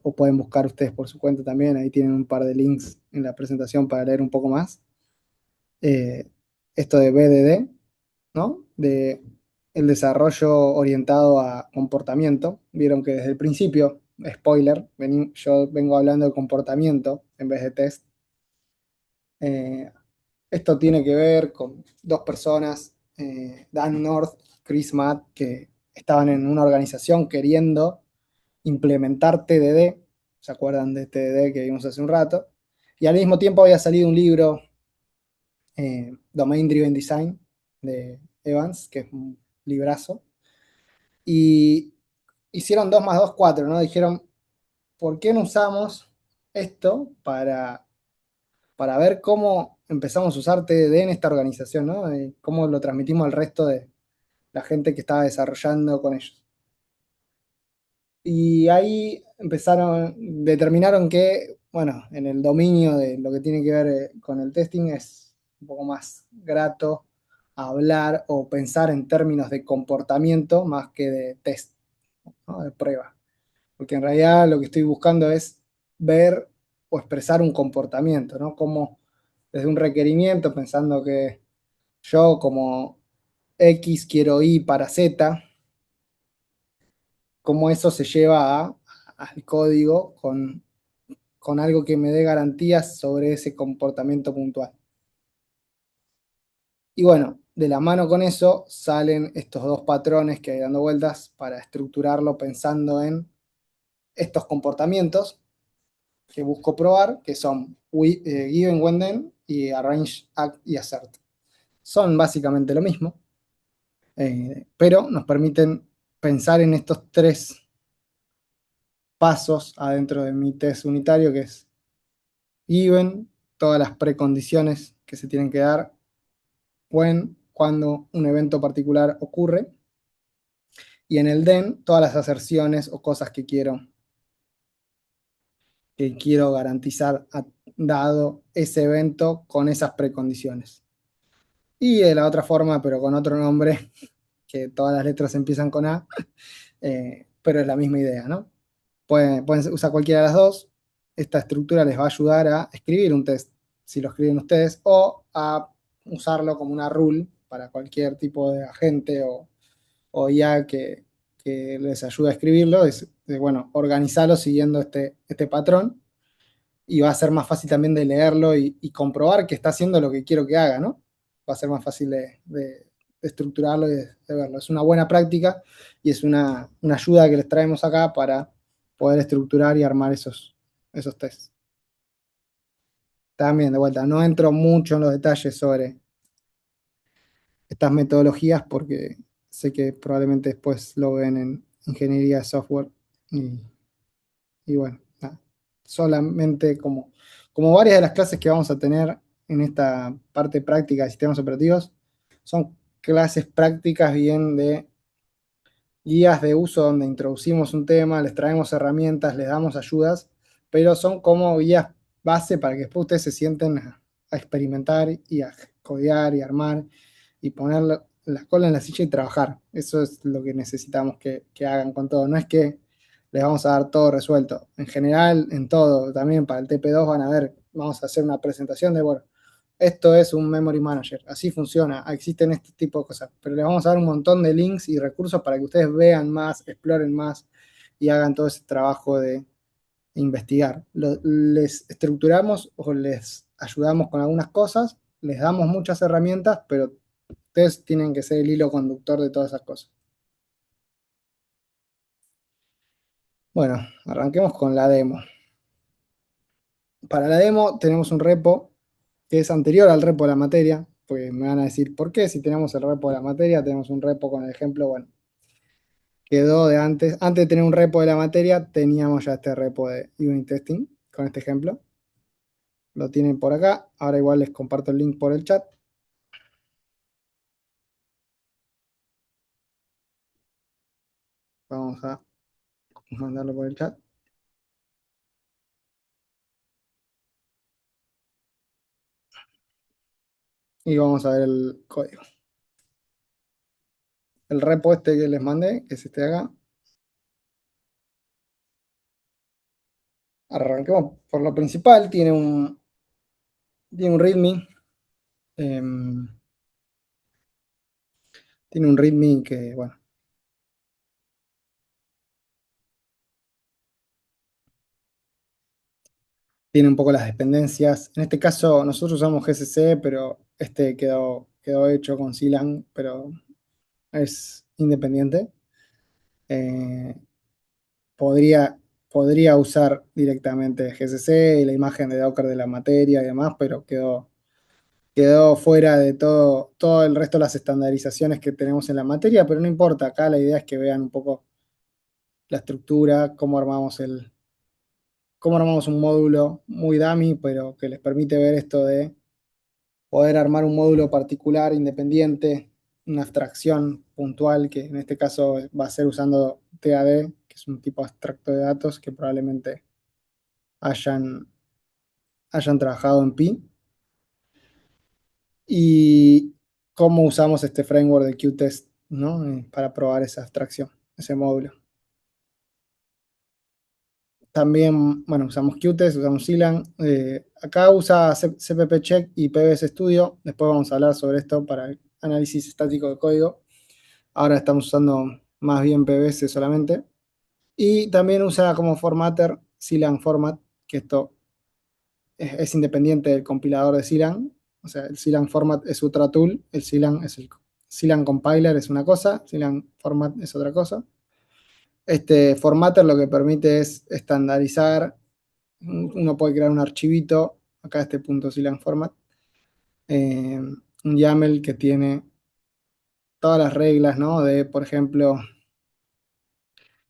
o pueden buscar ustedes por su cuenta también, ahí tienen un par de links en la presentación para leer un poco más. Esto de BDD, ¿no? De el desarrollo orientado a comportamiento. Vieron que desde el principio, spoiler, yo vengo hablando de comportamiento en vez de test. Eh, Esto tiene que ver con dos personas, Dan North, Chris Matt, que estaban en una organización queriendo implementar TDD. ¿Se acuerdan de TDD que vimos hace un rato? Y al mismo tiempo había salido un libro, Domain Driven Design, de Evans, que es un librazo. Y hicieron 2 más 2 4, ¿no? Dijeron, ¿por qué no usamos esto para para ver cómo empezamos a usar TDD en esta organización, ¿no? Cómo lo transmitimos al resto de la gente que estaba desarrollando con ellos. Y ahí determinaron que, bueno, en el dominio de lo que tiene que ver con el testing es un poco más grato hablar o pensar en términos de comportamiento más que de test, ¿no? De prueba. Porque en realidad lo que estoy buscando es ver o expresar un comportamiento, ¿no? Como desde un requerimiento, pensando que yo como X quiero Y para Z, cómo eso se lleva al código con algo que me dé garantías sobre ese comportamiento puntual. Y bueno, de la mano con eso salen estos dos patrones que hay dando vueltas para estructurarlo pensando en estos comportamientos que busco probar, que son given, when, then y arrange, act y assert. Son básicamente lo mismo, pero nos permiten pensar en estos tres pasos adentro de mi test unitario, que es given, todas las precondiciones que se tienen que dar, when, cuando un evento particular ocurre, y en el then, todas las aserciones o cosas que quiero garantizar dado ese evento con esas precondiciones. Y de la otra forma, pero con otro nombre, que todas las letras empiezan con A, pero es la misma idea, ¿no? Pueden usar cualquiera de las dos. Esta estructura les va a ayudar a escribir un test, si lo escriben ustedes, o a usarlo como una rule para cualquier tipo de agente o IA que les ayude a escribirlo. Bueno, organizarlo siguiendo este patrón y va a ser más fácil también de leerlo y comprobar que está haciendo lo que quiero que haga, ¿no? Va a ser más fácil de estructurarlo y de verlo. Es una buena práctica y es una ayuda que les traemos acá para poder estructurar y armar esos tests. También, de vuelta, no entro mucho en los detalles sobre estas metodologías porque sé que probablemente después lo ven en ingeniería de software y, y bueno, nada. Solamente como varias de las clases que vamos a tener en esta parte práctica de sistemas operativos son clases prácticas bien de guías de uso donde introducimos un tema, les traemos herramientas, les damos ayudas, pero son como guías base para que después ustedes se sienten a experimentar y a codear y armar y poner la cola en la silla y trabajar. Eso es lo que necesitamos que hagan con todo. No es que les vamos a dar todo resuelto. En general, en todo, también para el TP2 van a ver, vamos a hacer una presentación de, bueno, esto es un Memory Manager, así funciona, existen este tipo de cosas, pero les vamos a dar un montón de links y recursos para que ustedes vean más, exploren más y hagan todo ese trabajo de investigar. Les estructuramos o les ayudamos con algunas cosas, les damos muchas herramientas, pero ustedes tienen que ser el hilo conductor de todas esas cosas. Bueno, arranquemos con la demo. Para la demo tenemos un repo que es anterior al repo de la materia, pues me van a decir, ¿por qué? Si tenemos el repo de la materia, tenemos un repo con el ejemplo, bueno, quedó de antes de tener un repo de la materia, teníamos ya este repo de unit testing con este ejemplo. Lo tienen por acá, ahora igual les comparto el link por el chat. Vamos a mandarlo por el chat. Y vamos a ver el código. El repo este que les mandé, que es este de acá. Arranquemos por lo principal, tiene un README. em, Tiene un README que, bueno, tiene un poco las dependencias. En este caso, nosotros usamos GCC, pero este quedó hecho con Clang, pero es independiente. Eh, podría, podría usar directamente GCC y la imagen de Docker de la materia y demás, pero quedó fuera de todo el resto de las estandarizaciones que tenemos en la materia, pero no importa, acá la idea es que vean un poco la estructura, cómo armamos cómo armamos un módulo muy dummy, pero que les permite ver esto de poder armar un módulo particular, independiente, una abstracción puntual, que en este caso va a ser usando TAD, que es un tipo abstracto de datos que probablemente hayan, hayan trabajado en Pi. Y cómo usamos este framework de Qtest, ¿no? Para probar esa abstracción, ese módulo. También, bueno, usamos Qtest, usamos Silan. Acá usa CPP Check y PBS Studio. Después vamos a hablar sobre esto para el análisis estático de código. Ahora estamos usando más bien PBS solamente. Y también usa como formatter Silan Format, que esto es independiente del compilador de Silan. O sea, el Silan Format es otra tool. El Silan es el Silan Compiler es una cosa, Silan Format es otra cosa. Este formatter lo que permite es estandarizar. Uno puede crear un archivito, acá este punto Silan Format, un YAML que tiene todas las reglas, ¿no? De, por ejemplo,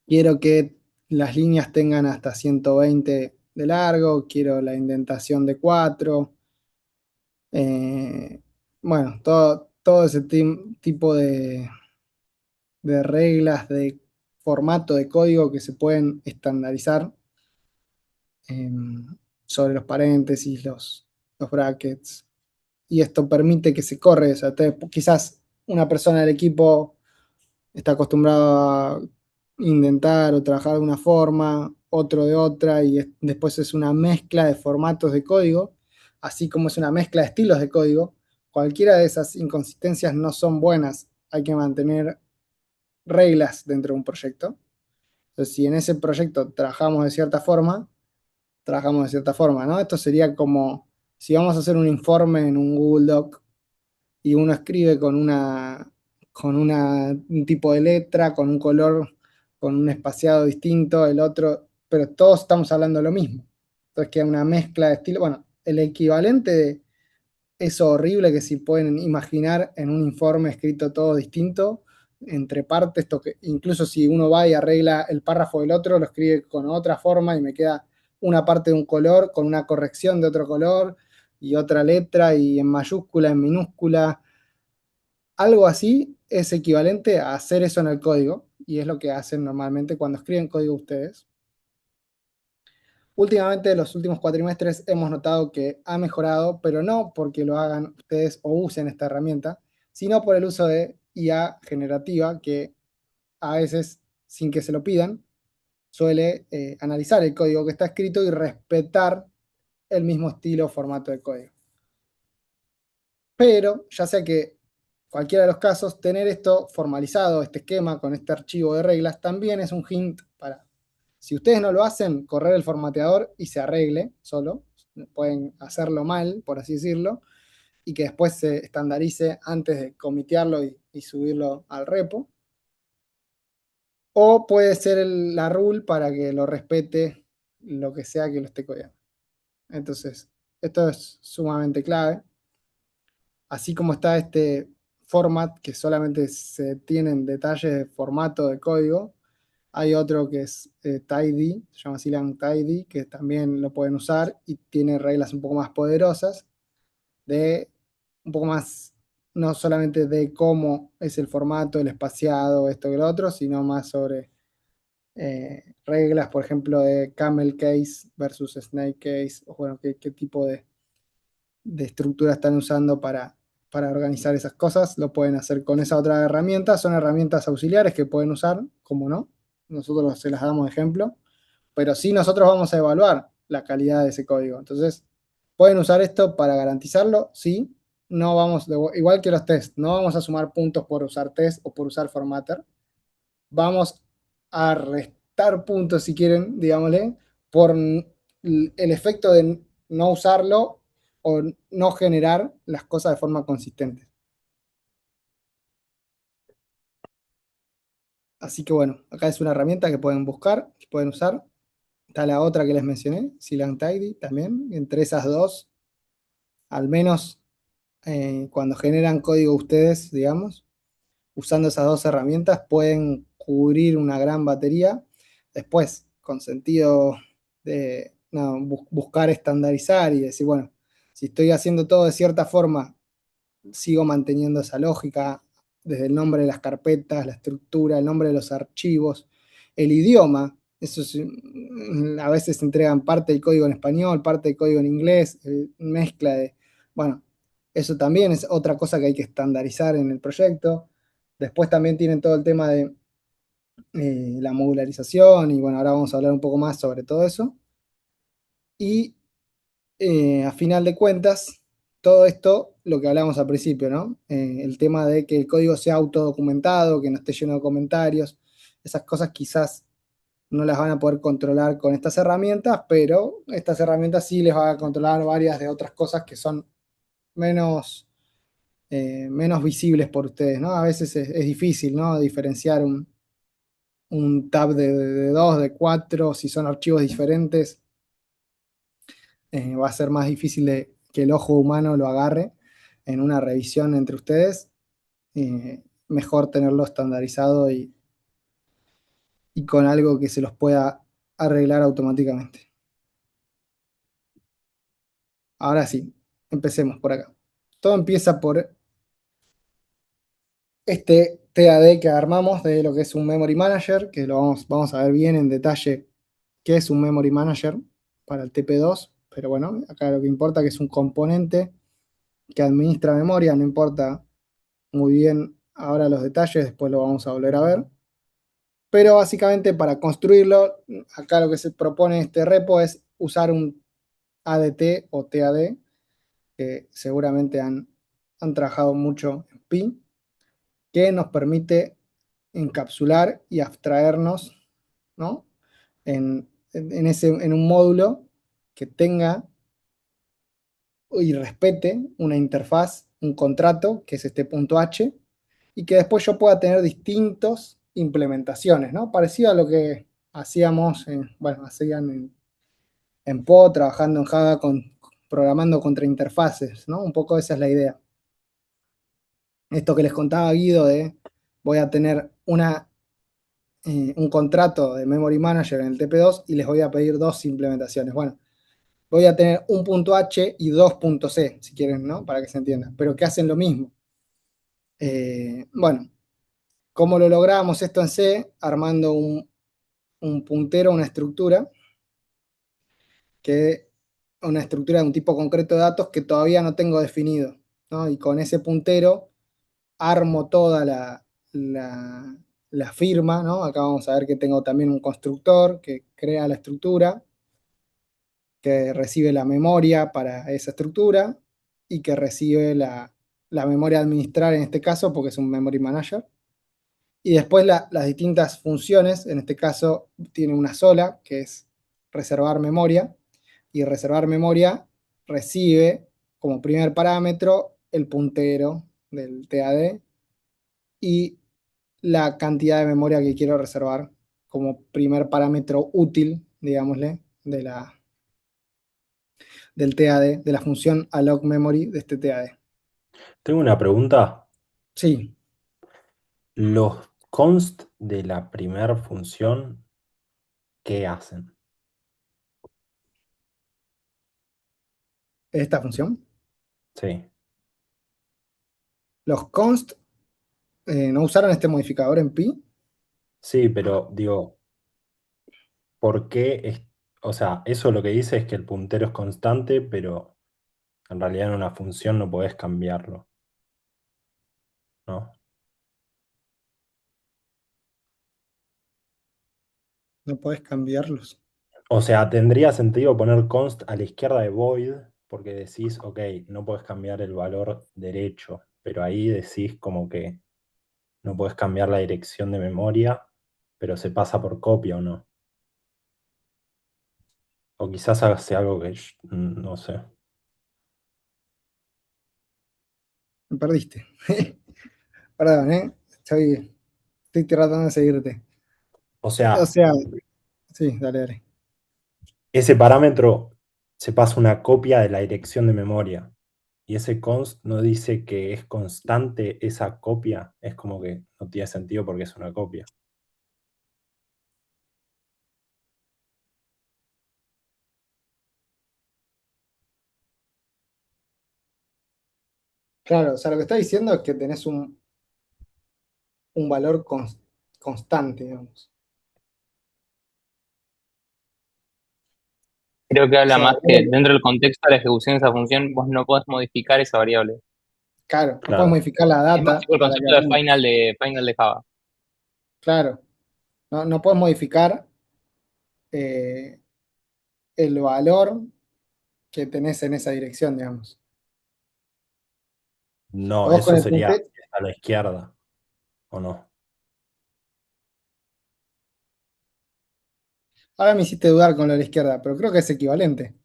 quiero que las líneas tengan hasta 120 de largo, quiero la indentación de 4. Bueno, todo ese tipo de reglas de formato de código que se pueden estandarizar eh, sobre los paréntesis, los brackets. Y esto permite que se corre. O sea, quizás una persona del equipo está acostumbrado a intentar o trabajar de una forma, otro de otra, y después es una mezcla de formatos de código, así como es una mezcla de estilos de código. Cualquiera de esas inconsistencias no son buenas. Hay que mantener reglas dentro de un proyecto. Entonces, si en ese proyecto trabajamos de cierta forma, ¿no? Esto sería como si vamos a hacer un informe en un Google Doc y uno escribe un tipo de letra, con un color, con un espaciado distinto, el otro, pero todos estamos hablando de lo mismo. Entonces queda una mezcla de estilo. Bueno, el equivalente de eso horrible que si pueden imaginar en un informe escrito todo distinto, entre partes, incluso si uno va y arregla el párrafo del otro, lo escribe con otra forma y me queda una parte de un color con una corrección de otro color y otra letra y en mayúscula, en minúscula. Algo así es equivalente a hacer eso en el código y es lo que hacen normalmente cuando escriben código ustedes. Últimamente, los últimos cuatrimestres, hemos notado que ha mejorado, pero no porque lo hagan ustedes o usen esta herramienta, sino por el uso de IA generativa que a veces, sin que se lo pidan, suele analizar el código que está escrito y respetar el mismo estilo o formato de código. Pero ya sea que cualquiera de los casos, tener esto formalizado, este esquema con este archivo de reglas, también es un hint para, si ustedes no lo hacen, correr el formateador y se arregle solo. Pueden hacerlo mal, por así decirlo, y que después se estandarice antes de comitearlo y subirlo al repo. O puede ser la rule para que lo respete lo que sea que lo esté codiando. Entonces, esto es sumamente clave. Así como está este format que solamente se tienen detalles de formato de código, hay otro que es tidy, se llama Silang tidy, que también lo pueden usar y tiene reglas un poco más poderosas, de un poco más, no solamente de cómo es el formato, el espaciado, esto y lo otro, sino más sobre reglas, por ejemplo, de camel case versus snake case, o bueno, qué tipo de estructura están usando para organizar esas cosas, lo pueden hacer con esa otra herramienta. Son herramientas auxiliares que pueden usar, como no, nosotros se las damos de ejemplo, pero sí nosotros vamos a evaluar la calidad de ese código. Entonces, pueden usar esto para garantizarlo, sí. No vamos, igual que los test, no vamos a sumar puntos por usar test o por usar formatter. Vamos a restar puntos, si quieren, digámosle, por el efecto de no usarlo o no generar las cosas de forma consistente. Así que bueno, acá es una herramienta que pueden buscar, que pueden usar. Está la otra que les mencioné, Silang Tidy también. Entre esas dos, al menos cuando generan código ustedes, digamos, usando esas dos herramientas, pueden cubrir una gran batería. Después, con sentido de no, buscar estandarizar y decir, bueno, si estoy haciendo todo de cierta forma, sigo manteniendo esa lógica desde el nombre de las carpetas, la estructura, el nombre de los archivos, el idioma. Eso es, a veces se entregan parte del código en español, parte del código en inglés, mezcla de, bueno, eso también es otra cosa que hay que estandarizar en el proyecto. Después también tienen todo el tema de la modularización y bueno, ahora vamos a hablar un poco más sobre todo eso. Y a final de cuentas, todo esto, lo que hablamos al principio, ¿no? El tema de que el código sea autodocumentado, que no esté lleno de comentarios, esas cosas quizás no las van a poder controlar con estas herramientas, pero estas herramientas sí les van a controlar varias de otras cosas que son menos, menos visibles por ustedes, ¿no? A veces es difícil, ¿no? Diferenciar un tab de dos, de cuatro, si son archivos diferentes, va a ser más difícil que el ojo humano lo agarre en una revisión entre ustedes. Mejor tenerlo estandarizado y con algo que se los pueda arreglar automáticamente. Ahora sí, empecemos por acá. Todo empieza por este TAD que armamos de lo que es un Memory Manager, que lo vamos a ver bien en detalle qué es un Memory Manager para el TP2, pero bueno, acá lo que importa es que es un componente que administra memoria, no importa muy bien ahora los detalles, después lo vamos a volver a ver. Pero básicamente para construirlo, acá lo que se propone en este repo es usar un ADT o TAD, que seguramente han trabajado mucho en Pi, que nos permite encapsular y abstraernos, ¿no? En un módulo que tenga y respete una interfaz, un contrato, que es este punto H, y que después yo pueda tener distintas implementaciones, ¿no? Parecido a lo que hacíamos, bueno, hacían en Po, trabajando en Java, programando contra interfaces, ¿no? Un poco esa es la idea. Esto que les contaba Guido de voy a tener un contrato de Memory Manager en el TP2 y les voy a pedir dos implementaciones. Bueno, voy a tener un punto H y dos puntos C, si quieren, ¿no? Para que se entienda, pero que hacen lo mismo. Bueno, ¿cómo lo logramos esto en C? Armando un puntero, una estructura de un tipo concreto de datos que todavía no tengo definido, ¿no? Y con ese puntero armo toda la firma, ¿no? Acá vamos a ver que tengo también un constructor que crea la estructura, que recibe la memoria para esa estructura y que recibe la memoria a administrar en este caso, porque es un memory manager. Y después las distintas funciones, en este caso tiene una sola, que es reservar memoria, y reservar memoria recibe como primer parámetro el puntero del TAD y la cantidad de memoria que quiero reservar como primer parámetro útil, digámosle, del TAD, de la función alloc memory de este TAD. Tengo una pregunta. Sí, Los const de la primera función, ¿qué hacen? esta función. Sí. Los const no usaron este modificador en Pi. Sí, pero digo, ¿por qué es? O sea, eso lo que dice es que el puntero es constante, pero en realidad en una función no podés cambiarlo, ¿no? No podés cambiarlos. O sea, tendría sentido poner const a la izquierda de void, porque decís, ok, no podés cambiar el valor derecho, pero ahí decís como que no podés cambiar la dirección de memoria, pero se pasa por copia o no. O quizás hace algo que no sé. Me perdiste. Perdón, ¿eh? Estoy tratando de seguirte. O O sea, sea, sí, dale, dale. ese parámetro se pasa una copia de la dirección de memoria. Y ese const no dice que es constante esa copia. Es como que no tiene sentido porque es una copia. Claro, o sea, lo que está diciendo es que tenés un valor constante, digamos. Creo que O habla sea, más que dentro del contexto de la ejecución de esa función, vos no podés modificar esa variable. claro, no puedes Claro. modificar la Es más data tipo el para que concepto de apunte. final de Java. Claro, no puedes modificar eh, el valor que tenés en esa dirección, digamos. No, Vos con eso el sería puntero, a la izquierda, ¿o no? ahora me hiciste dudar con lo de la izquierda, pero creo que es equivalente.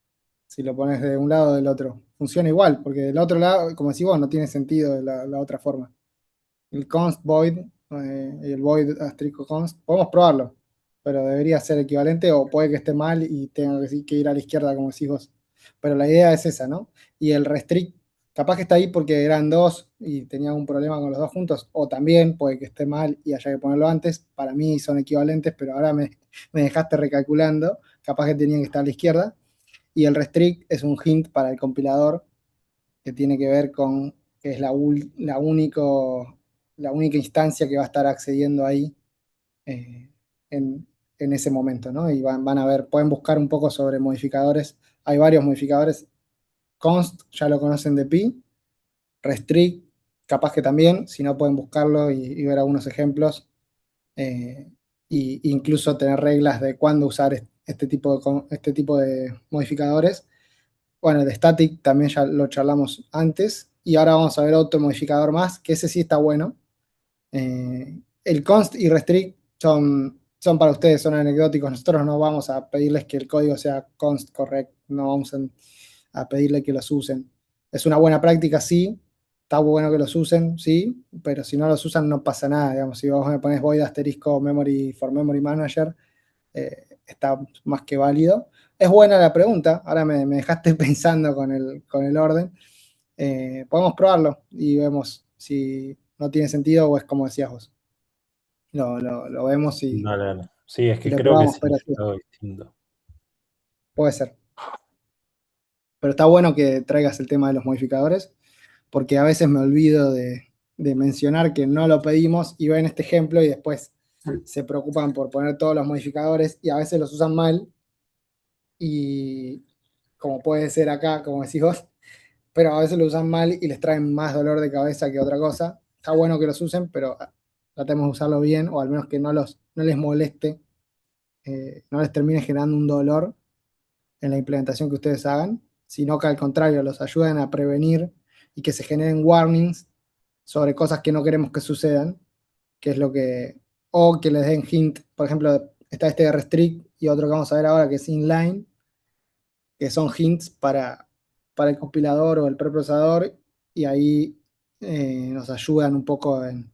Si lo pones de un lado o del otro. Funciona igual, porque del otro lado, como decís vos, no tiene sentido de la otra forma. El const void y el void asterisco const, podemos probarlo, pero debería ser equivalente o puede que esté mal y tenga que ir a la izquierda, como decís vos. Pero la idea es esa, ¿no? Y el restrict, capaz que está ahí porque eran dos y tenía un problema con los dos juntos, o también puede que esté mal y haya que ponerlo antes. Para mí son equivalentes, pero ahora me dejaste recalculando, capaz que tenían que estar a la izquierda. Y el restrict es un hint para el compilador que tiene que ver con que es la única instancia que va a estar accediendo ahí eh, en, en, ese momento, ¿no? Y van a ver, pueden buscar un poco sobre modificadores. Hay varios modificadores. Const, ya lo conocen de Pi. Restrict, capaz que también, si no pueden buscarlo y ver algunos ejemplos. Eh, y incluso tener reglas de cuándo usar este tipo de modificadores. Bueno, el de static también ya lo charlamos antes. Y ahora vamos a ver otro modificador más, que ese sí está bueno. El const y restrict son para ustedes, son anecdóticos. Nosotros no vamos a pedirles que el código sea const correct, no vamos a pedirle que los usen. Es una buena práctica, sí. Está bueno que los usen, sí, pero si no los usan no pasa nada. Digamos, si vos me pones void asterisco memory for memory manager, está más que válido. Es buena la pregunta, ahora me dejaste pensando con el orden. Podemos probarlo y vemos si no tiene sentido o es como decías vos. Lo vemos Dale, dale. Sí, es y que lo creo que probamos, pero sí, significa algo distinto. puede ser. Pero está bueno que traigas el tema de los modificadores, porque a veces me olvido de mencionar que no lo pedimos y ven este ejemplo y después se preocupan por poner todos los modificadores y a veces los usan mal y como puede ser acá, como decís vos, pero a veces lo usan mal y les traen más dolor de cabeza que otra cosa. Está bueno que los usen, pero tratemos de usarlo bien o al menos que no les moleste, no les termine generando un dolor en la implementación que ustedes hagan, sino que al contrario los ayuden a prevenir y que se generen warnings sobre cosas que no queremos que sucedan, que es lo que, o que les den hint, por ejemplo, está este de restrict y otro que vamos a ver ahora que es inline, que son hints para el compilador o el preprocesador, y ahí nos ayudan un poco en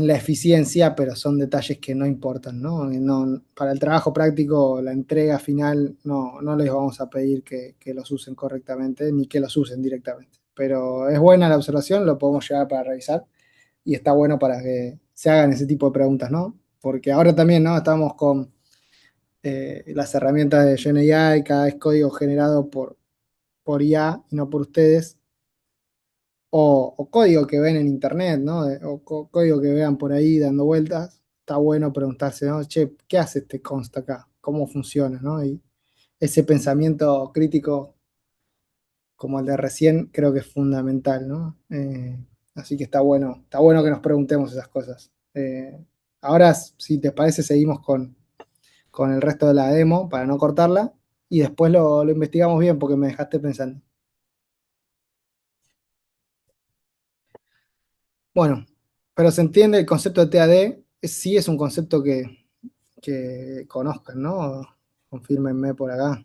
la eficiencia, pero son detalles que no importan, ¿no? Para el trabajo práctico, la entrega final, no les vamos a pedir que los usen correctamente ni que los usen directamente. Pero es buena la observación, lo podemos llevar para revisar y está bueno para que se hagan ese tipo de preguntas, ¿no? Porque ahora también, ¿no? Estamos con las herramientas de GenAI, cada vez código generado por IA y no por ustedes, o código que ven en internet, ¿no? O código que vean por ahí dando vueltas, está bueno preguntarse, ¿no? Che, ¿qué hace este const acá? ¿Cómo funciona, ¿no? Y ese pensamiento crítico como el de recién creo que es fundamental, ¿no? Así que está bueno que nos preguntemos esas cosas. Ahora, si te parece, seguimos con el resto de la demo para no cortarla y después lo investigamos bien porque me dejaste pensando. Bueno, pero se entiende el concepto de TAD, sí es un concepto que conozcan, ¿no? Confírmenme por acá.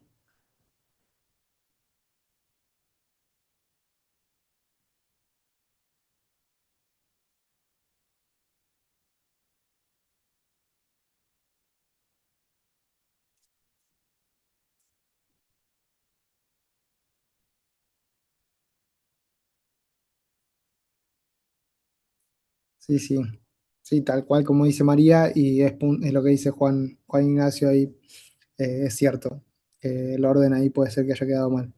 Sí, sí, sí, tal cual como dice María y es lo que dice Juan Ignacio ahí, es cierto. El orden ahí puede ser que haya quedado mal.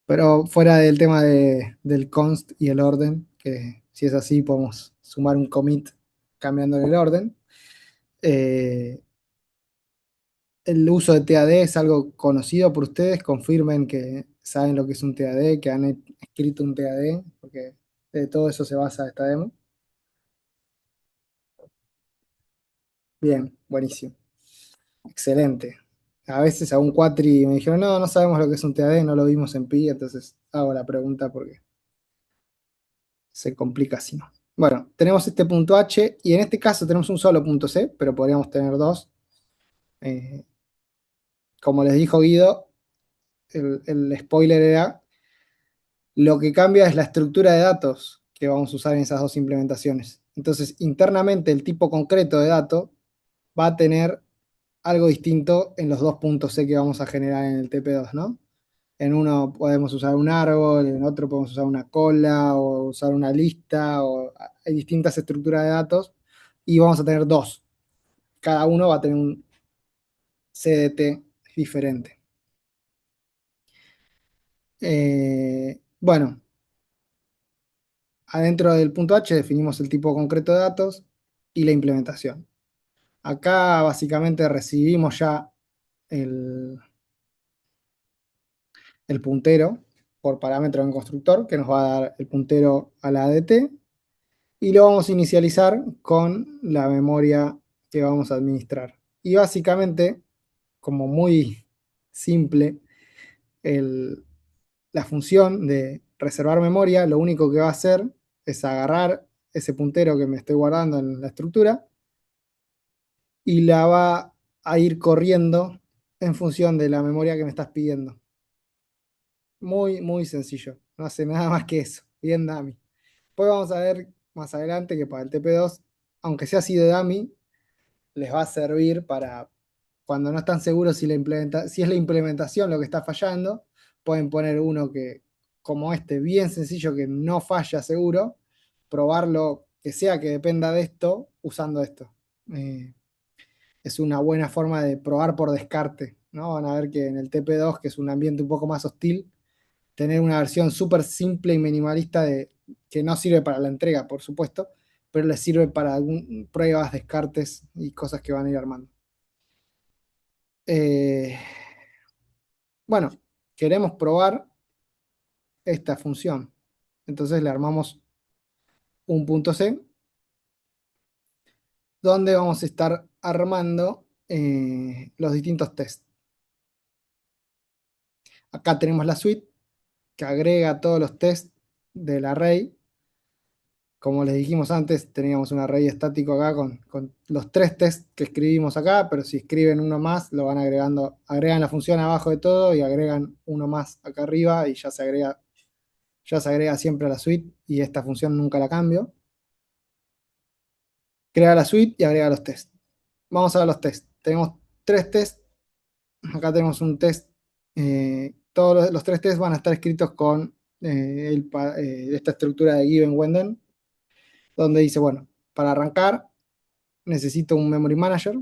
Pero fuera del tema del const y el orden, que si es así podemos sumar un commit cambiando el orden. Eh, el uso de TAD es algo conocido por ustedes, confirmen que saben lo que es un TAD, que han escrito un TAD, porque de todo eso se basa esta demo. Bien, buenísimo. Excelente. A veces a un cuatri me dijeron, no, no sabemos lo que es un TAD, no lo vimos en Pi, entonces hago la pregunta porque se complica así, ¿no? Bueno, tenemos este punto H y en este caso tenemos un solo punto C, pero podríamos tener dos. Eh, como les dijo Guido, el spoiler era, lo que cambia es la estructura de datos que vamos a usar en esas dos implementaciones. Entonces, internamente el tipo concreto de dato va a tener algo distinto en los dos puntos C que vamos a generar en el TP2, ¿no? En uno podemos usar un árbol, en otro podemos usar una cola o usar una lista, o hay distintas estructuras de datos y vamos a tener dos. Cada uno va a tener un CDT diferente. Bueno, adentro del punto H definimos el tipo concreto de datos y la implementación. Acá básicamente recibimos ya el, el puntero por parámetro en constructor que nos va a dar el puntero a la ADT y lo vamos a inicializar con la memoria que vamos a administrar. Y básicamente, como muy simple, la función de reservar memoria lo único que va a hacer es agarrar ese puntero que me estoy guardando en la estructura y la va a ir corriendo en función de la memoria que me estás pidiendo. Muy, muy sencillo. No hace nada más que eso. Bien dummy. Después vamos a ver más adelante que para el TP2, aunque sea así de dummy, les va a servir para cuando no están seguros si es la implementación lo que está fallando, pueden poner uno que, como este, bien sencillo, que no falla seguro, probarlo, que sea que dependa de esto, usando esto. Es una buena forma de probar por descarte, ¿no? Van a ver que en el TP2, que es un ambiente un poco más hostil, tener una versión súper simple y minimalista que no sirve para la entrega, por supuesto, pero les sirve para pruebas, descartes y cosas que van a ir armando. Bueno, queremos probar esta función. Entonces le armamos un punto C donde vamos a estar armando los distintos tests. Acá tenemos la suite que agrega todos los tests del array. Como les dijimos antes, teníamos un array estático acá con los tres tests que escribimos acá, pero si escriben uno más, lo van agregando, agregan la función abajo de todo y agregan uno más acá arriba y ya se agrega siempre a la suite y esta función nunca la cambio. Crea la suite y agrega los tests. Vamos a ver los tests. Tenemos tres tests. Acá tenemos un test. Todos los tres tests van a estar escritos con esta estructura de given wenden, donde dice, bueno, para arrancar necesito un memory manager,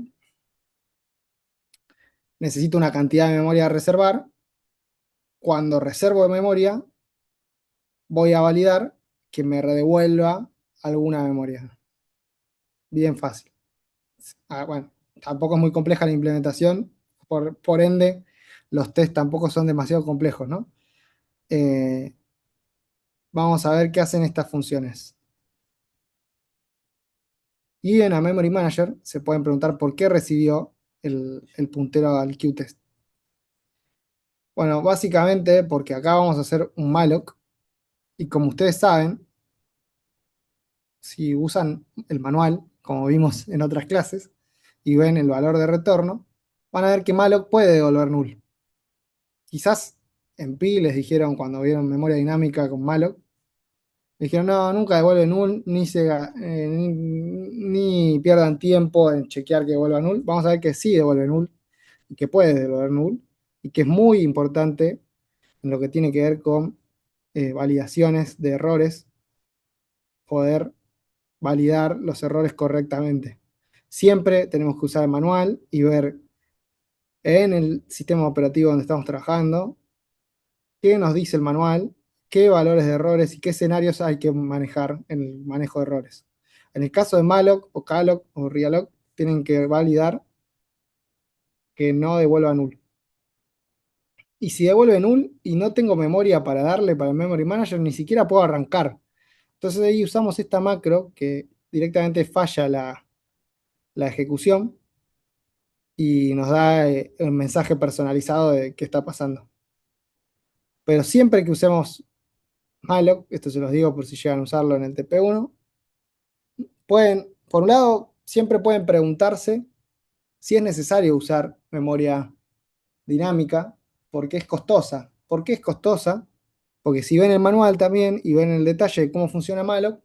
necesito una cantidad de memoria a reservar. Cuando reservo de memoria, voy a validar que me redevuelva alguna memoria. Bien fácil. Bueno, tampoco es muy compleja la implementación, por ende, los tests tampoco son demasiado complejos, ¿no? Vamos a ver qué hacen estas funciones. Y en la Memory Manager se pueden preguntar por qué recibió el puntero al QTest. Bueno, básicamente porque acá vamos a hacer un malloc y como ustedes saben, si usan el manual, como vimos en otras clases, y ven el valor de retorno, van a ver que malloc puede devolver null. Quizás en Pi les dijeron cuando vieron memoria dinámica con malloc, dijeron, no, nunca devuelve null, ni pierdan tiempo en chequear que devuelva null. Vamos a ver que sí devuelve null, y que puede devolver null, y que es muy importante en lo que tiene que ver con validaciones de errores, poder validar los errores correctamente. Siempre tenemos que usar el manual y ver en el sistema operativo donde estamos trabajando qué nos dice el manual, qué valores de errores y qué escenarios hay que manejar en el manejo de errores. En el caso de malloc o calloc o realloc, tienen que validar que no devuelva null. Y si devuelve null y no tengo memoria para darle para el memory manager, ni siquiera puedo arrancar. Entonces ahí usamos esta macro que directamente falla la ejecución y nos da el mensaje personalizado de qué está pasando. Pero siempre que usemos malloc, esto se los digo por si llegan a usarlo en el TP1, pueden, por un lado, siempre pueden preguntarse si es necesario usar memoria dinámica, porque es costosa. ¿Por qué es costosa? Porque si ven el manual también y ven el detalle de cómo funciona malloc,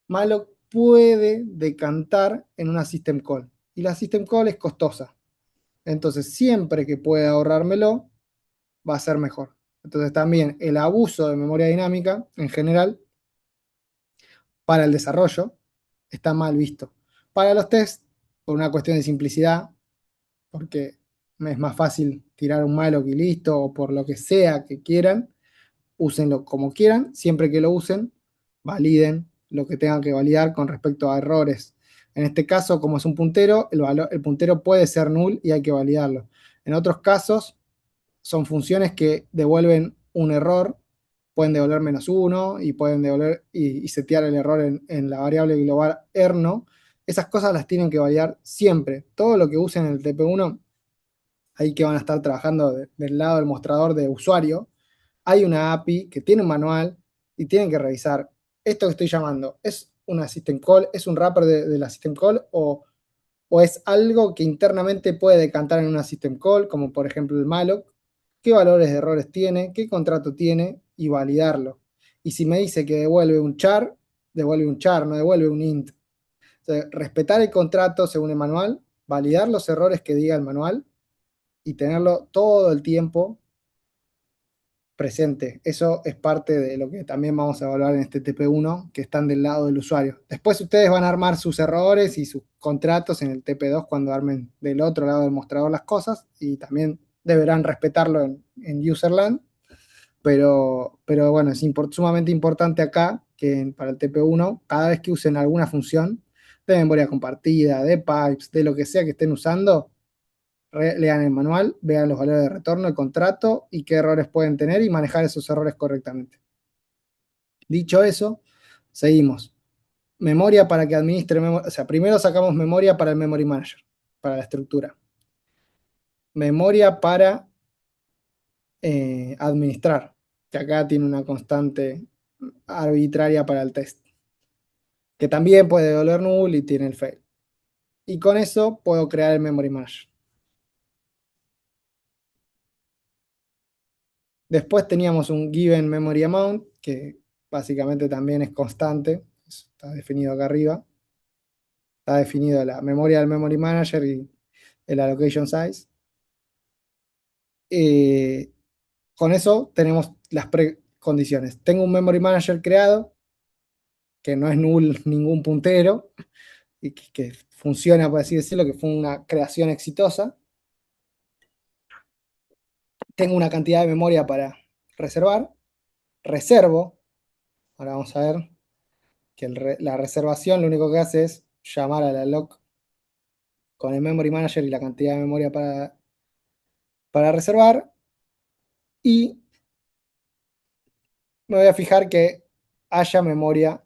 malloc puede decantar en una system call. Y la system call es costosa. Entonces, siempre que pueda ahorrármelo, va a ser mejor. Entonces, también el abuso de memoria dinámica, en general, para el desarrollo, está mal visto. Para los tests, por una cuestión de simplicidad, porque me es más fácil tirar un malloc y listo, o por lo que sea que quieran, úsenlo como quieran, siempre que lo usen, validen lo que tengan que validar con respecto a errores. En este caso, como es un puntero, el puntero puede ser null y hay que validarlo. En otros casos, son funciones que devuelven un error, pueden devolver -1 y pueden devolver y setear el error en la variable global erno. Esas cosas las tienen que validar siempre. Todo lo que usen en el TP1, ahí que van a estar trabajando del lado del mostrador de usuario, hay una API que tiene un manual y tienen que revisar esto que estoy llamando. ¿Es una system call? ¿Es un wrapper de la system call? ¿O es algo que internamente puede decantar en una system call, como por ejemplo el malloc? ¿Qué valores de errores tiene? ¿Qué contrato tiene? Y validarlo. Y si me dice que devuelve un char, devuelve un char, no devuelve un int. Entonces, respetar el contrato según el manual, validar los errores que diga el manual y tenerlo todo el tiempo presente. Eso es parte de lo que también vamos a evaluar en este TP1, que están del lado del usuario. Después ustedes van a armar sus errores y sus contratos en el TP2 cuando armen del otro lado del mostrador las cosas y también deberán respetarlo en userland. Pero bueno, es sumamente importante acá que para el TP1, cada vez que usen alguna función de memoria compartida, de pipes, de lo que sea que estén usando, lean el manual, vean los valores de retorno, el contrato y qué errores pueden tener y manejar esos errores correctamente. Dicho eso, seguimos. Memoria para que administre memoria. O sea, primero sacamos memoria para el memory manager, para la estructura. Memoria para administrar, que acá tiene una constante arbitraria para el test, que también puede devolver null y tiene el fail. Y con eso puedo crear el memory manager. Después teníamos un given memory amount, que básicamente también es constante, eso está definido acá arriba. Está definido la memoria del memory manager y el allocation size. Con eso tenemos las precondiciones. Tengo un memory manager creado, que no es null ningún puntero, y que funciona, por así decirlo, que fue una creación exitosa. Tengo una cantidad de memoria para reservar. Reservo. Ahora vamos a ver que la reservación lo único que hace es llamar a la lock con el memory manager y la cantidad de memoria para reservar. Y me voy a fijar que haya memoria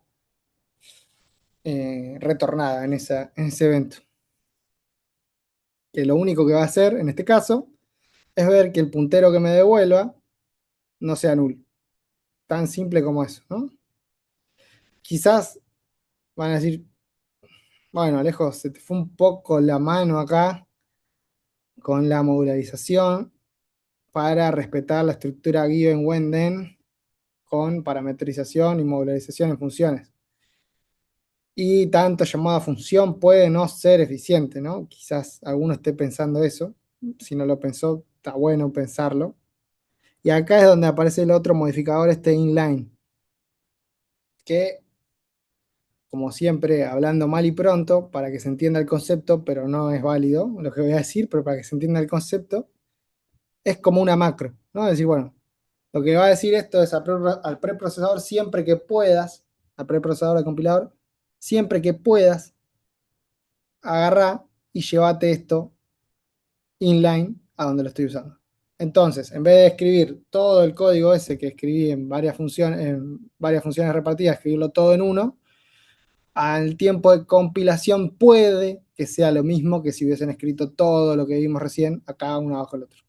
retornada en ese evento. Que lo único que va a hacer en este caso es ver que el puntero que me devuelva no sea null. Tan simple como eso, ¿no? Quizás van a decir, bueno, Alejo, se te fue un poco la mano acá con la modularización para respetar la estructura given when then con parametrización y modularización en funciones. Y tanto llamada función puede no ser eficiente, ¿no? Quizás alguno esté pensando eso. Si no lo pensó, está bueno pensarlo. Y acá es donde aparece el otro modificador, este inline, que, como siempre, hablando mal y pronto, para que se entienda el concepto, pero no es válido lo que voy a decir, pero para que se entienda el concepto, es como una macro, ¿no? Es decir, bueno, Lo que va a decir esto es al preprocesador siempre que puedas, al preprocesador del compilador, siempre que puedas, agarrá y llévate esto inline a donde lo estoy usando. Entonces, en vez de escribir todo el código ese que escribí en varias funciones repartidas, escribirlo todo en uno, al tiempo de compilación puede que sea lo mismo que si hubiesen escrito todo lo que vimos recién, acá uno abajo del otro.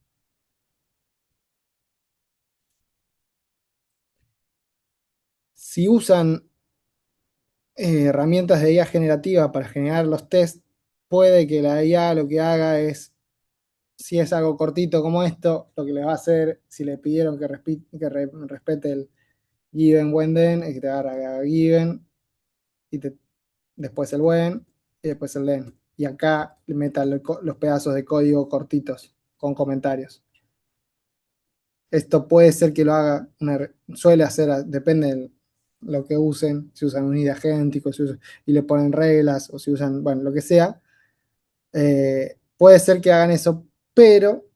Si usan herramientas de IA generativa para generar los tests, puede que la IA lo que haga es, si es algo cortito como esto, lo que le va a hacer, si le pidieron que respete el given when then, es que te agarra given, y después el when, y después el then. Y acá le meta los pedazos de código cortitos, con comentarios. Esto puede ser que lo haga, suele hacer, depende de lo que usen, si usan un IDE agéntico, y le ponen reglas, o si usan, bueno, lo que sea. Puede ser que hagan eso, pero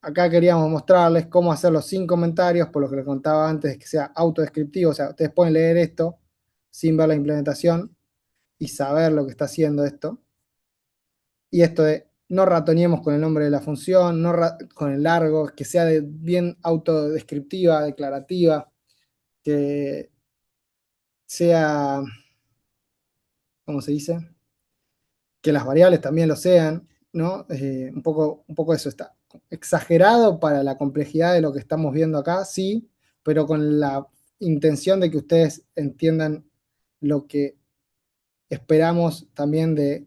acá queríamos mostrarles cómo hacerlo sin comentarios, por lo que les contaba antes, que sea autodescriptivo, o sea, ustedes pueden leer esto sin ver la implementación y saber lo que está haciendo esto. Y esto de no ratoneemos con el nombre de la función, no con el largo, que sea bien autodescriptiva, declarativa, que sea, ¿cómo se dice? Que las variables también lo sean, ¿no? Un poco eso está exagerado para la complejidad de lo que estamos viendo acá, sí, pero con la intención de que ustedes entiendan lo que esperamos también de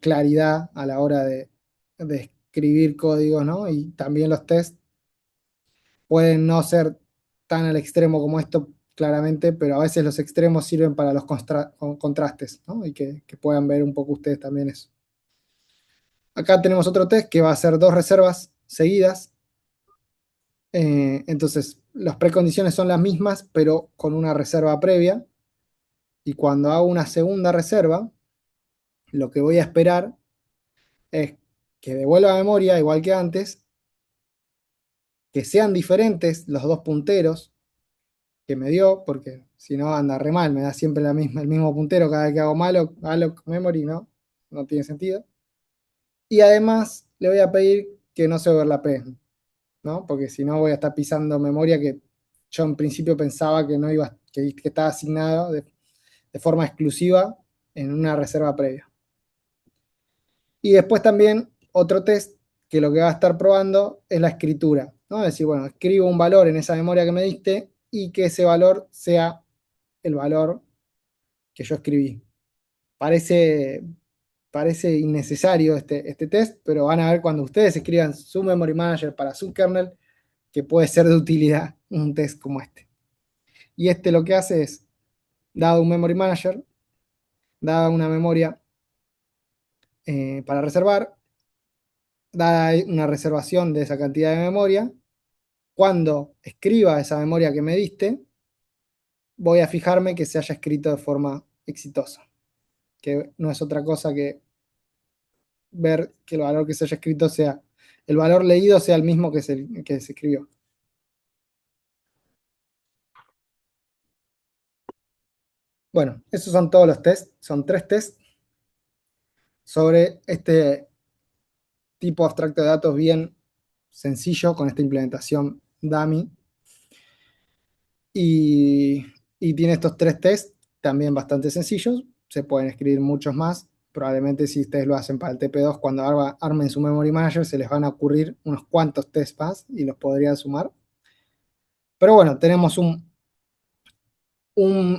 claridad a la hora de escribir códigos, ¿no? Y también los tests pueden no ser tan al extremo como esto, claramente, pero a veces los extremos sirven para los contrastes, ¿no? Y que puedan ver un poco ustedes también eso. Acá tenemos otro test que va a ser dos reservas seguidas. Entonces, las precondiciones son las mismas, pero con una reserva previa. Y cuando hago una segunda reserva, lo que voy a esperar es que devuelva memoria, igual que antes, que sean diferentes los dos punteros que me dio, porque si no anda re mal, me da siempre el mismo puntero cada vez que hago alloc memory, no tiene sentido. Y además le voy a pedir que no se overlapeen, ¿no? Porque si no voy a estar pisando memoria que yo en principio pensaba que no iba, que estaba asignado de forma exclusiva en una reserva previa. Y después también otro test que lo que va a estar probando es la escritura, ¿no? Es decir, bueno, escribo un valor en esa memoria que me diste y que ese valor sea el valor que yo escribí. Parece, parece innecesario este test, pero van a ver cuando ustedes escriban su Memory Manager para su kernel que puede ser de utilidad un test como este. Y este lo que hace es, dado un Memory Manager, dada una memoria para reservar, dada una reservación de esa cantidad de memoria, cuando escriba esa memoria que me diste, voy a fijarme que se haya escrito de forma exitosa, que no es otra cosa que ver que el valor que se haya escrito sea, el valor leído sea el mismo que se escribió. Bueno, esos son todos los tests, son 3 tests sobre este tipo abstracto de datos bien sencillo con esta implementación dummy. Y, y tiene estos 3 tests también bastante sencillos. Se pueden escribir muchos más. Probablemente si ustedes lo hacen para el TP2, cuando armen su Memory Manager, se les van a ocurrir unos cuantos tests más y los podrían sumar. Pero bueno, tenemos un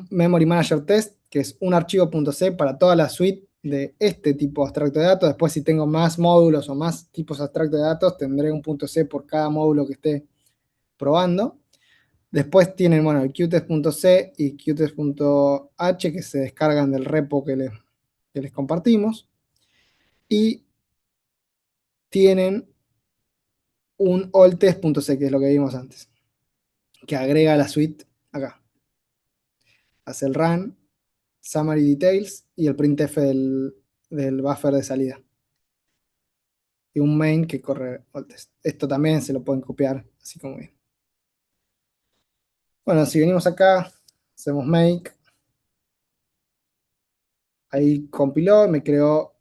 Memory Manager Test, que es un archivo.c para toda la suite de este tipo abstracto de datos. Después, si tengo más módulos o más tipos abstractos de datos, tendré un .c por cada módulo que esté probando. Después tienen, bueno, el qtest.c y qtest.h que se descargan del repo que les compartimos. Y tienen un alltest.c, que es lo que vimos antes, que agrega la suite acá. Hace el run, summary details y el printf del buffer de salida. Y un main que corre alltest. Esto también se lo pueden copiar, así como bien. Bueno, si venimos acá, hacemos make, ahí compiló, me creó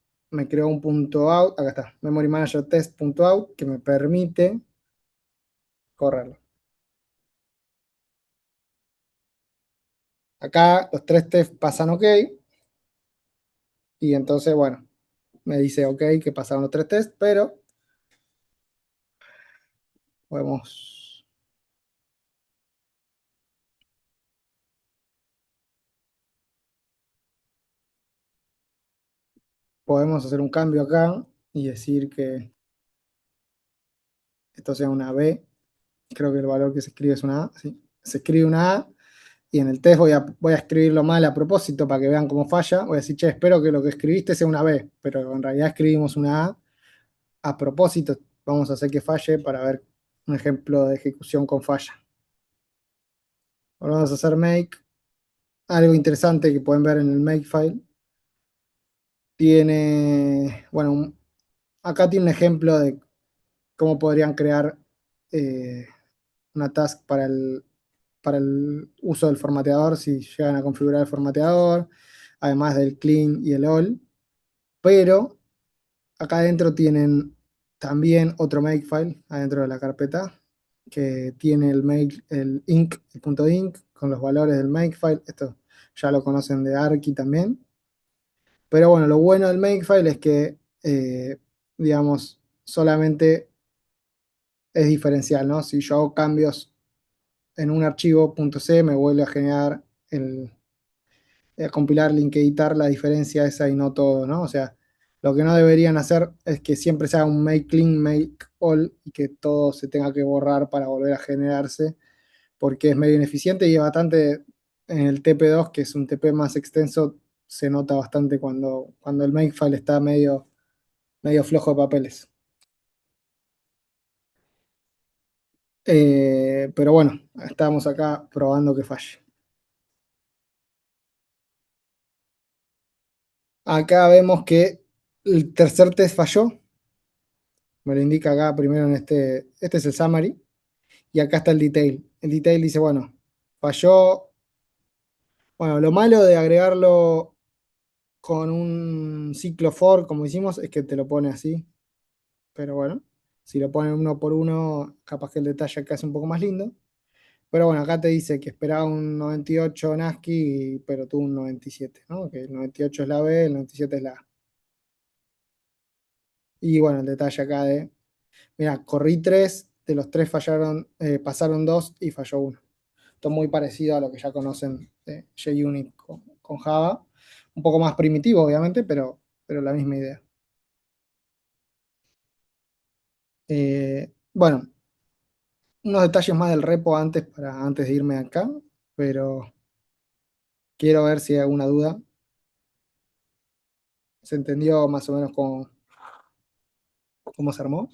un punto out, acá está, memory manager test.out, que me permite correrlo. Acá los tres tests pasan ok, y entonces, bueno, me dice ok que pasaron los tres tests, pero podemos, podemos hacer un cambio acá y decir que esto sea una B. Creo que el valor que se escribe es una A, ¿sí? Se escribe una A y en el test voy a escribirlo mal a propósito para que vean cómo falla. Voy a decir, che, espero que lo que escribiste sea una B, pero en realidad escribimos una A a propósito. Vamos a hacer que falle para ver un ejemplo de ejecución con falla. Ahora vamos a hacer make. Algo interesante que pueden ver en el makefile. Tiene, bueno, acá tiene un ejemplo de cómo podrían crear una task para el uso del formateador si llegan a configurar el formateador, además del clean y el all. Pero acá adentro tienen también otro makefile adentro de la carpeta que tiene el inc, el punto inc con los valores del makefile. Esto ya lo conocen de Archi también. Pero bueno, lo bueno del makefile es que, digamos, solamente es diferencial, ¿no? Si yo hago cambios en un archivo .c, me vuelve a generar compilar, link, editar, la diferencia esa y no todo, ¿no? O sea, lo que no deberían hacer es que siempre sea un make clean, make all y que todo se tenga que borrar para volver a generarse, porque es medio ineficiente y es bastante, en el TP2, que es un TP más extenso, se nota bastante cuando el makefile está medio flojo de papeles. Pero bueno, estamos acá probando que falle. Acá vemos que el tercer test falló. Me lo indica acá primero en este es el summary. Y acá está el detail. El detail dice, bueno, falló. Bueno, lo malo de agregarlo con un ciclo for, como hicimos, es que te lo pone así. Pero bueno, si lo ponen uno por uno, capaz que el detalle acá es un poco más lindo. Pero bueno, acá te dice que esperaba un 98 en ASCII, pero tuvo un 97, ¿no? Que el 98 es la B, el 97 es la A. Y bueno, el detalle acá mira, corrí 3, de los 3 fallaron, pasaron 2 y falló uno. Esto es muy parecido a lo que ya conocen de JUnit con Java. Un poco más primitivo, obviamente, pero la misma idea. Bueno, unos detalles más del repo antes de irme acá, pero quiero ver si hay alguna duda. ¿Se entendió más o menos cómo se armó?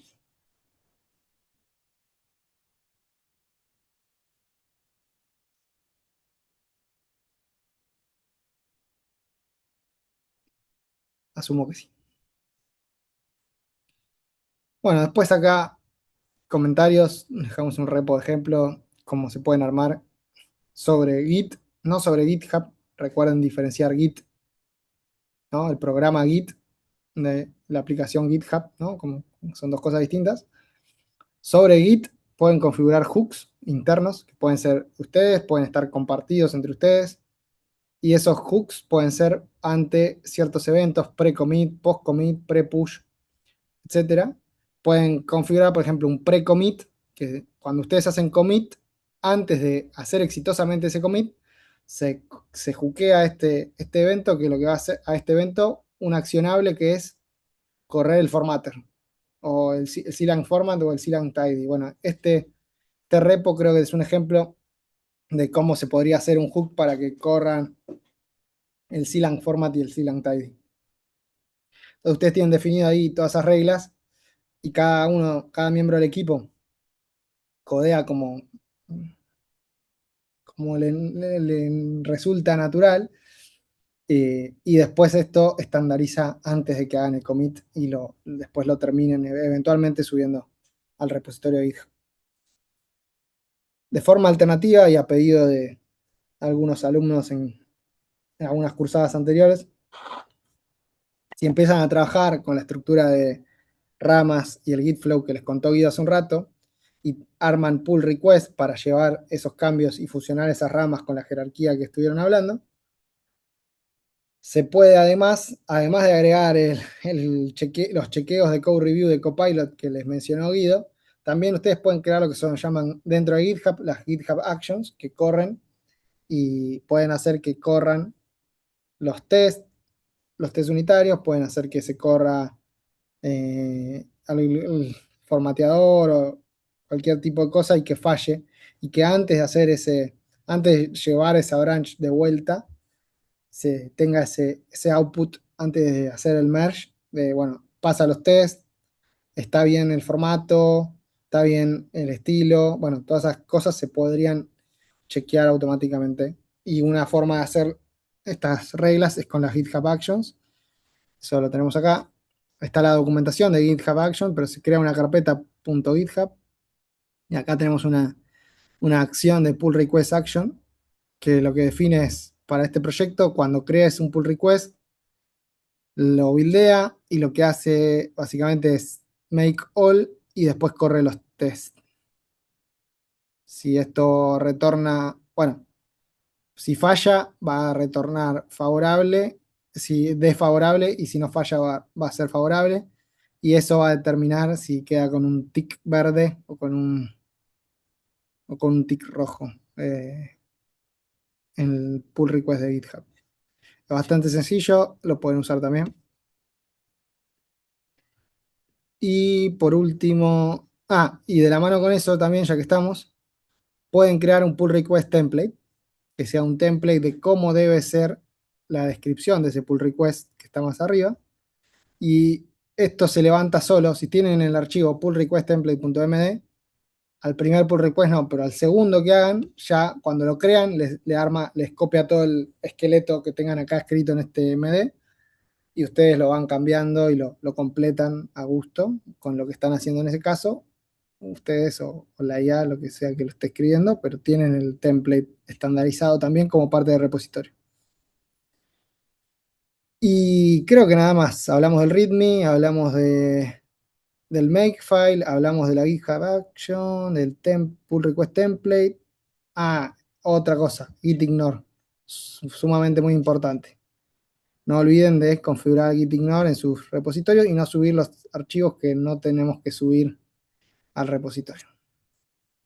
Asumo que sí. Bueno, después acá, comentarios, dejamos un repo de ejemplo, cómo se pueden armar sobre Git, no sobre GitHub. Recuerden diferenciar Git, ¿no? El programa Git de la aplicación GitHub, ¿no? Como son dos cosas distintas. Sobre Git pueden configurar hooks internos, que pueden ser ustedes, pueden estar compartidos entre ustedes, y esos hooks pueden ser ante ciertos eventos, pre-commit, post-commit, pre-push, etcétera. Pueden configurar, por ejemplo, un pre-commit, que cuando ustedes hacen commit, antes de hacer exitosamente ese commit, se hookea este evento, que lo que va a hacer a este evento un accionable que es correr el formatter, o el CLang format o el CLang tidy. Bueno, este repo creo que es un ejemplo de cómo se podría hacer un hook para que corran el CLang format y el CLang tidy. Entonces ustedes tienen definido ahí todas esas reglas y cada miembro del equipo codea como le resulta natural, y después esto estandariza antes de que hagan el commit y después lo terminen eventualmente subiendo al repositorio GitHub. de forma alternativa y a pedido de algunos alumnos en algunas cursadas anteriores, si empiezan a trabajar con la estructura de ramas y el git flow que les contó Guido hace un rato, y arman pull request para llevar esos cambios y fusionar esas ramas con la jerarquía que estuvieron hablando, se puede además de agregar los chequeos de code review de Copilot que les mencionó Guido, también ustedes pueden crear lo que llaman dentro de GitHub las GitHub Actions que corren y pueden hacer que corran los test unitarios, pueden hacer que se corra el formateador o cualquier tipo de cosa y que falle, y que antes de llevar esa branch de vuelta, se tenga ese output antes de hacer el merge, de bueno, pasa los tests, está bien el formato, está bien el estilo, bueno, todas esas cosas se podrían chequear automáticamente. Y una forma de hacer estas reglas es con las GitHub Actions. Eso lo tenemos acá. Está la documentación de GitHub Action, pero se crea una carpeta .github. Y acá tenemos una acción de pull request action, que lo que define es, para este proyecto, cuando crees un pull request, lo buildea y lo que hace básicamente es make all y después corre los tests. Si esto retorna, bueno, si falla va a retornar favorable, si desfavorable, y si no falla va a ser favorable, y eso va a determinar si queda con un tick verde o con un tick rojo en el pull request de GitHub. Es bastante sencillo, lo pueden usar también. Y por último, y de la mano con eso también, ya que estamos, pueden crear un pull request template, que sea un template de cómo debe ser la descripción de ese pull request que está más arriba. Y esto se levanta solo. Si tienen el archivo pull request template.md, al primer pull request no, pero al segundo que hagan, ya cuando lo crean, les copia todo el esqueleto que tengan acá escrito en este MD y ustedes lo van cambiando y lo completan a gusto con lo que están haciendo en ese caso, ustedes o la IA, lo que sea que lo esté escribiendo, pero tienen el template estandarizado también como parte del repositorio. Y creo que nada más, hablamos del README, hablamos del Makefile, hablamos de la GitHub Action, del pull request template. Otra cosa, git ignore, sumamente muy importante. No olviden de configurar git ignore en sus repositorios y no subir los archivos que no tenemos que subir al repositorio.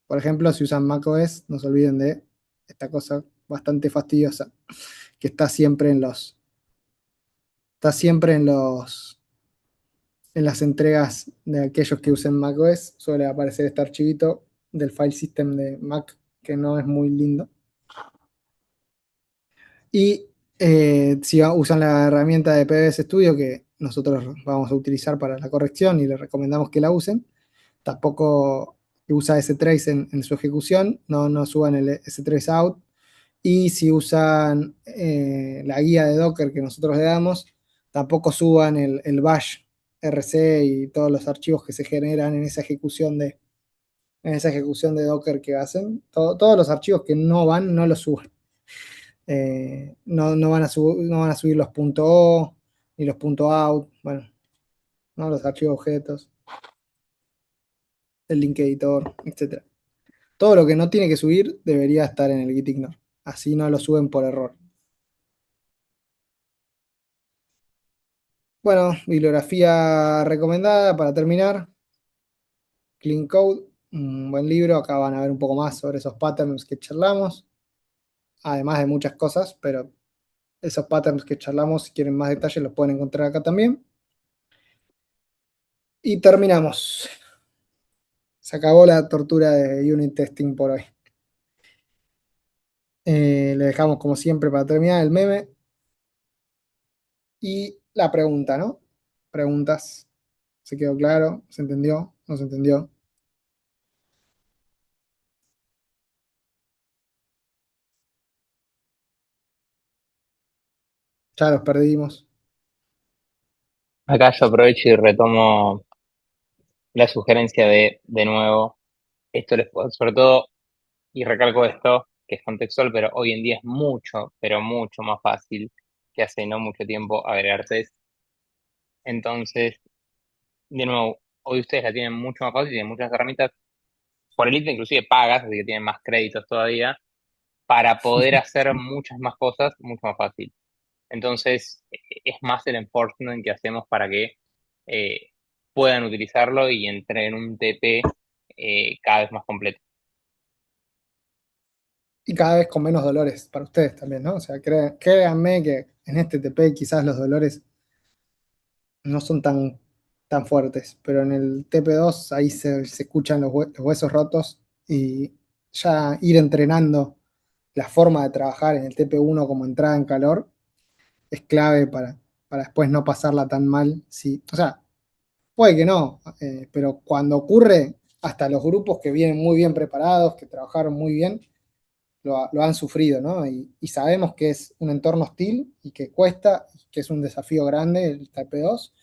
Por ejemplo, si usan macOS, no se olviden de esta cosa bastante fastidiosa que está siempre en las entregas de aquellos que usen macOS. Suele aparecer este archivito del file system de Mac que no es muy lindo. Y si usan la herramienta de PBS Studio que nosotros vamos a utilizar para la corrección y les recomendamos que la usen, tampoco usa strace en su ejecución, no suban el strace out. Y si usan la guía de Docker que nosotros le damos, tampoco suban el bash RC y todos los archivos que se generan en esa ejecución de Docker que hacen. Todos los archivos que no van, no los suban. No van a subir los .o ni los .out, bueno, ¿no? Los archivos objetos, el link editor, etc. Todo lo que no tiene que subir debería estar en el git ignore. Así no lo suben por error. Bueno, bibliografía recomendada para terminar. Clean Code, un buen libro. Acá van a ver un poco más sobre esos patterns que charlamos. Además de muchas cosas, pero esos patterns que charlamos, si quieren más detalles, los pueden encontrar acá también. Y terminamos. Se acabó la tortura de unit testing por hoy. Le dejamos como siempre para terminar el meme y la pregunta, ¿no? Preguntas. ¿Se quedó claro? ¿Se entendió? ¿No se entendió? Ya los perdimos. Acá yo aprovecho y retomo la sugerencia de nuevo, esto les, sobre todo Y recalco esto, que es contextual, pero hoy en día es mucho, pero mucho más fácil que hace no mucho tiempo agregar test. Entonces, de nuevo, hoy ustedes la tienen mucho más fácil, tienen muchas herramientas, por el INTA inclusive pagas, así que tienen más créditos todavía, para poder hacer muchas más cosas mucho más fácil. Entonces, es más el enforcement que hacemos para que eh, puedan utilizarlo y entren un TP cada vez más completo. Y cada vez con menos dolores para ustedes también, ¿no? O sea, créanme que en este TP quizás los dolores no son tan fuertes, pero en el TP2 ahí se escuchan los huesos rotos y ya ir entrenando la forma de trabajar en el TP1 como entrada en calor es clave para después no pasarla tan mal. Sí, o sea, puede que no, pero cuando ocurre, hasta los grupos que vienen muy bien preparados, que trabajaron muy bien, lo han sufrido, ¿no? Y sabemos que es un entorno hostil y que cuesta, que es un desafío grande el TP2,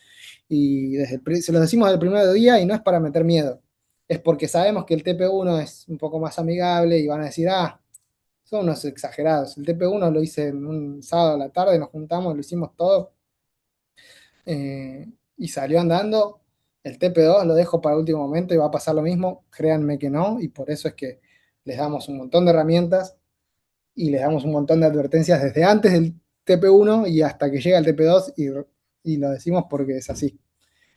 y se lo decimos del primer día y no es para meter miedo, es porque sabemos que el TP1 es un poco más amigable y van a decir, son unos exagerados. El TP1 lo hice en un sábado a la tarde, nos juntamos, lo hicimos todo y salió andando. El TP2 lo dejo para el último momento y va a pasar lo mismo, créanme que no, y por eso es que les damos un montón de herramientas y les damos un montón de advertencias desde antes del TP1 y hasta que llega el TP2 y lo decimos porque es así.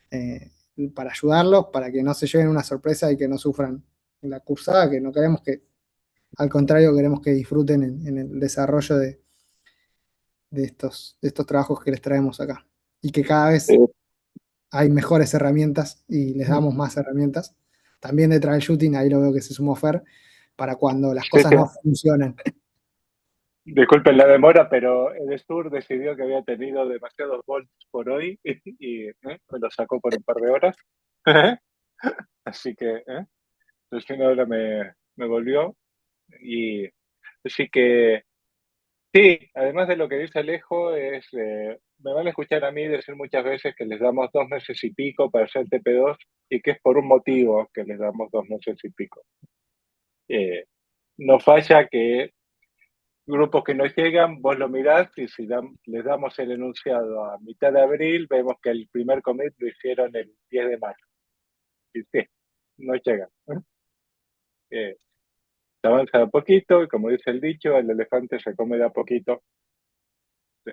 Eh, para ayudarlos, para que no se lleven una sorpresa y que no sufran la cursada, que no queremos que, al contrario, queremos que disfruten en el desarrollo de estos trabajos que les traemos acá. Y que cada vez hay mejores herramientas y les damos más herramientas. También de troubleshooting, ahí lo veo que se sumó Fer, para cuando las Sí, cosas sí. no funcionan. Disculpen la demora, pero Edesur decidió que había tenido demasiados volts por hoy y me lo sacó por un par de horas. Así que recién ahora me volvió. Y así que sí, además de lo que dice Alejo, me van a escuchar a mí decir muchas veces que les damos 2 meses y pico para hacer TP2 y que es por un motivo que les damos 2 meses y pico. No falla que grupos que nos llegan, vos lo mirás y si les damos el enunciado a mitad de abril, vemos que el primer commit lo hicieron el 10 de mayo. Y sí, no llegan. Se avanza de a poquito y como dice el dicho, el elefante se come de a poquito. Sí,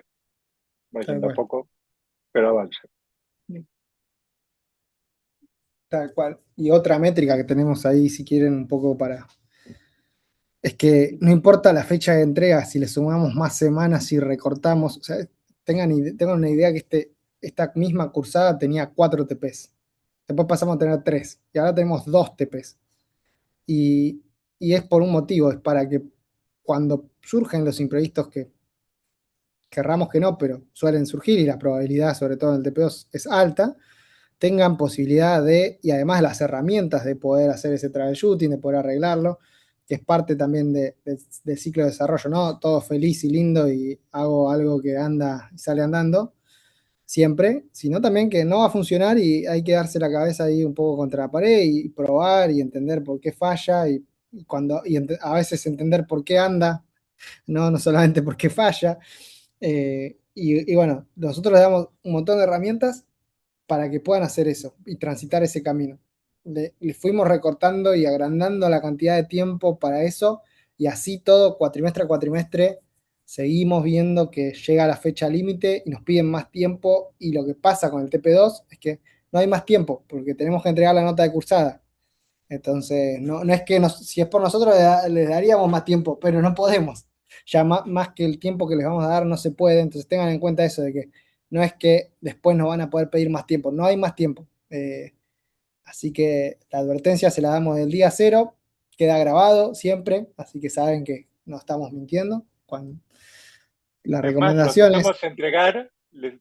va Tal yendo a cual. poco, pero avanza. Tal cual. Y otra métrica que tenemos ahí, si quieren, un poco es que no importa la fecha de entrega, si le sumamos más semanas, si recortamos, o sea, tengan una idea que esta misma cursada tenía 4 TPs. Después pasamos a tener 3 y ahora tenemos 2 TPs. Y, y es por un motivo, es para que cuando surgen los imprevistos que querramos que no, pero suelen surgir y la probabilidad, sobre todo en el TP2, es alta, tengan posibilidad y además las herramientas de poder hacer ese troubleshooting, de poder arreglarlo, que es parte también del ciclo de desarrollo, ¿no? Todo feliz y lindo y hago algo que anda y sale andando siempre, sino también que no va a funcionar y hay que darse la cabeza ahí un poco contra la pared y probar y entender por qué falla a veces entender por qué anda, no solamente por qué falla. Y bueno, nosotros le damos un montón de herramientas para que puedan hacer eso y transitar ese camino. Le fuimos recortando y agrandando la cantidad de tiempo para eso y así todo cuatrimestre a cuatrimestre seguimos viendo que llega la fecha límite y nos piden más tiempo y lo que pasa con el TP2 es que no hay más tiempo porque tenemos que entregar la nota de cursada. Entonces, no es que si es por nosotros les daríamos más tiempo, pero no podemos. Ya más que el tiempo que les vamos a dar no se puede. Entonces tengan en cuenta eso de que no es que después nos van a poder pedir más tiempo, no hay más tiempo. Así que la advertencia se la damos del día cero, queda grabado siempre, así que saben que no estamos mintiendo. La Es más, los recomendación es, dejamos entregar.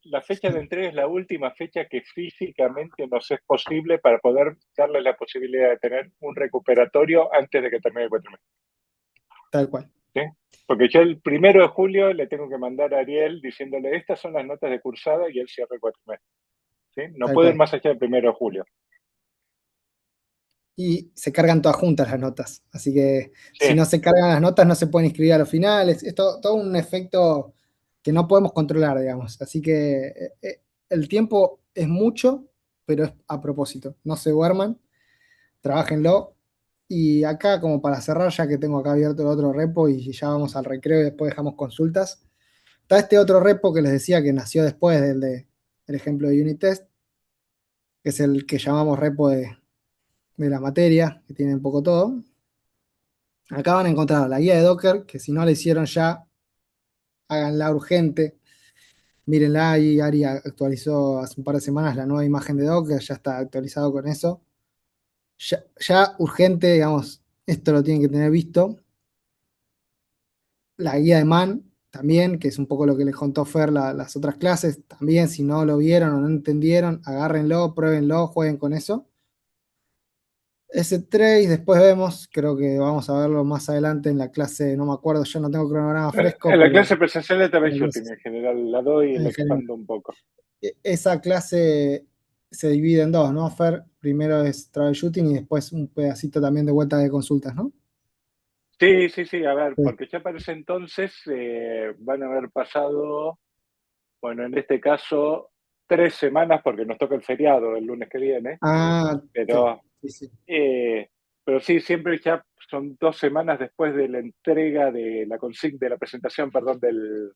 La fecha de entrega es la última fecha que físicamente nos es posible para poder darle la posibilidad de tener un recuperatorio antes de que termine el cuatrimestre. tal cual. ¿Sí? Porque yo el 1 de julio le tengo que mandar a Ariel diciéndole estas son las notas de cursada y él cierra el cuatrimestre. ¿Sí? No Tal puede ir cual. más allá del 1 de julio. y se cargan todas juntas las notas. Así que si Sí, no se cargan las notas, no se pueden inscribir a los finales. Es todo un efecto que no podemos controlar, digamos. Así que el tiempo es mucho, pero es a propósito. No se duerman, trabájenlo. Y acá, como para cerrar, ya que tengo acá abierto el otro repo y ya vamos al recreo y después dejamos consultas, está este otro repo que les decía que nació después del ejemplo de unit test, que es el que llamamos repo de la materia, que tiene un poco todo. Acá van a encontrar la guía de Docker, que si no la hicieron ya, háganla urgente. Mírenla ahí, Ari actualizó hace un par de semanas la nueva imagen de Docker, ya está actualizado con eso. Ya urgente, digamos, esto lo tienen que tener visto. La guía de Man también, que es un poco lo que les contó Fer las otras clases, también si no lo vieron o no entendieron, agárrenlo, pruébenlo, jueguen con eso. Ese trace después vemos, creo que vamos a verlo más adelante en la clase, no me acuerdo, yo no tengo cronograma fresco, en la pero clase presencial de en la troubleshooting clase- en general la doy y la en general. expando un poco. Esa clase se divide en dos, ¿no, Fer? Primero es troubleshooting y después un pedacito también de vuelta de consultas, ¿no? Sí, sí, sí, a ver, Sí. porque ya para ese entonces van a haber pasado, bueno, en este caso, 3 semanas, porque nos toca el feriado el lunes que viene, Ah, sí, pero, sí, sí, eh, pero sí, siempre ya son 2 semanas después de la entrega de la de la presentación, perdón, del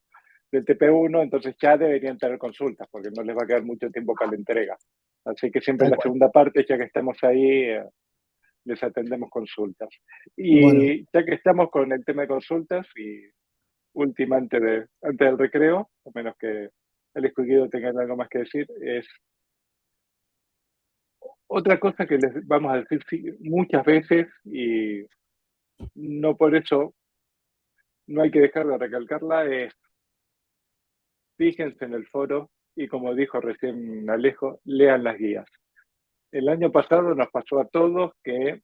TP1, entonces ya deberían tener consultas, porque no les va a quedar mucho tiempo para la entrega. Así que siempre en tal la cual. segunda parte, ya que estamos ahí, les atendemos consultas. Bueno, Y ya que estamos con el tema de consultas, y última antes del recreo, a menos que el escogido tenga algo más que decir, es otra cosa que les vamos a decir muchas veces, y no por eso no hay que dejar de recalcarla, es fíjense en el foro y, como dijo recién Alejo, lean las guías. El año pasado nos pasó a todos que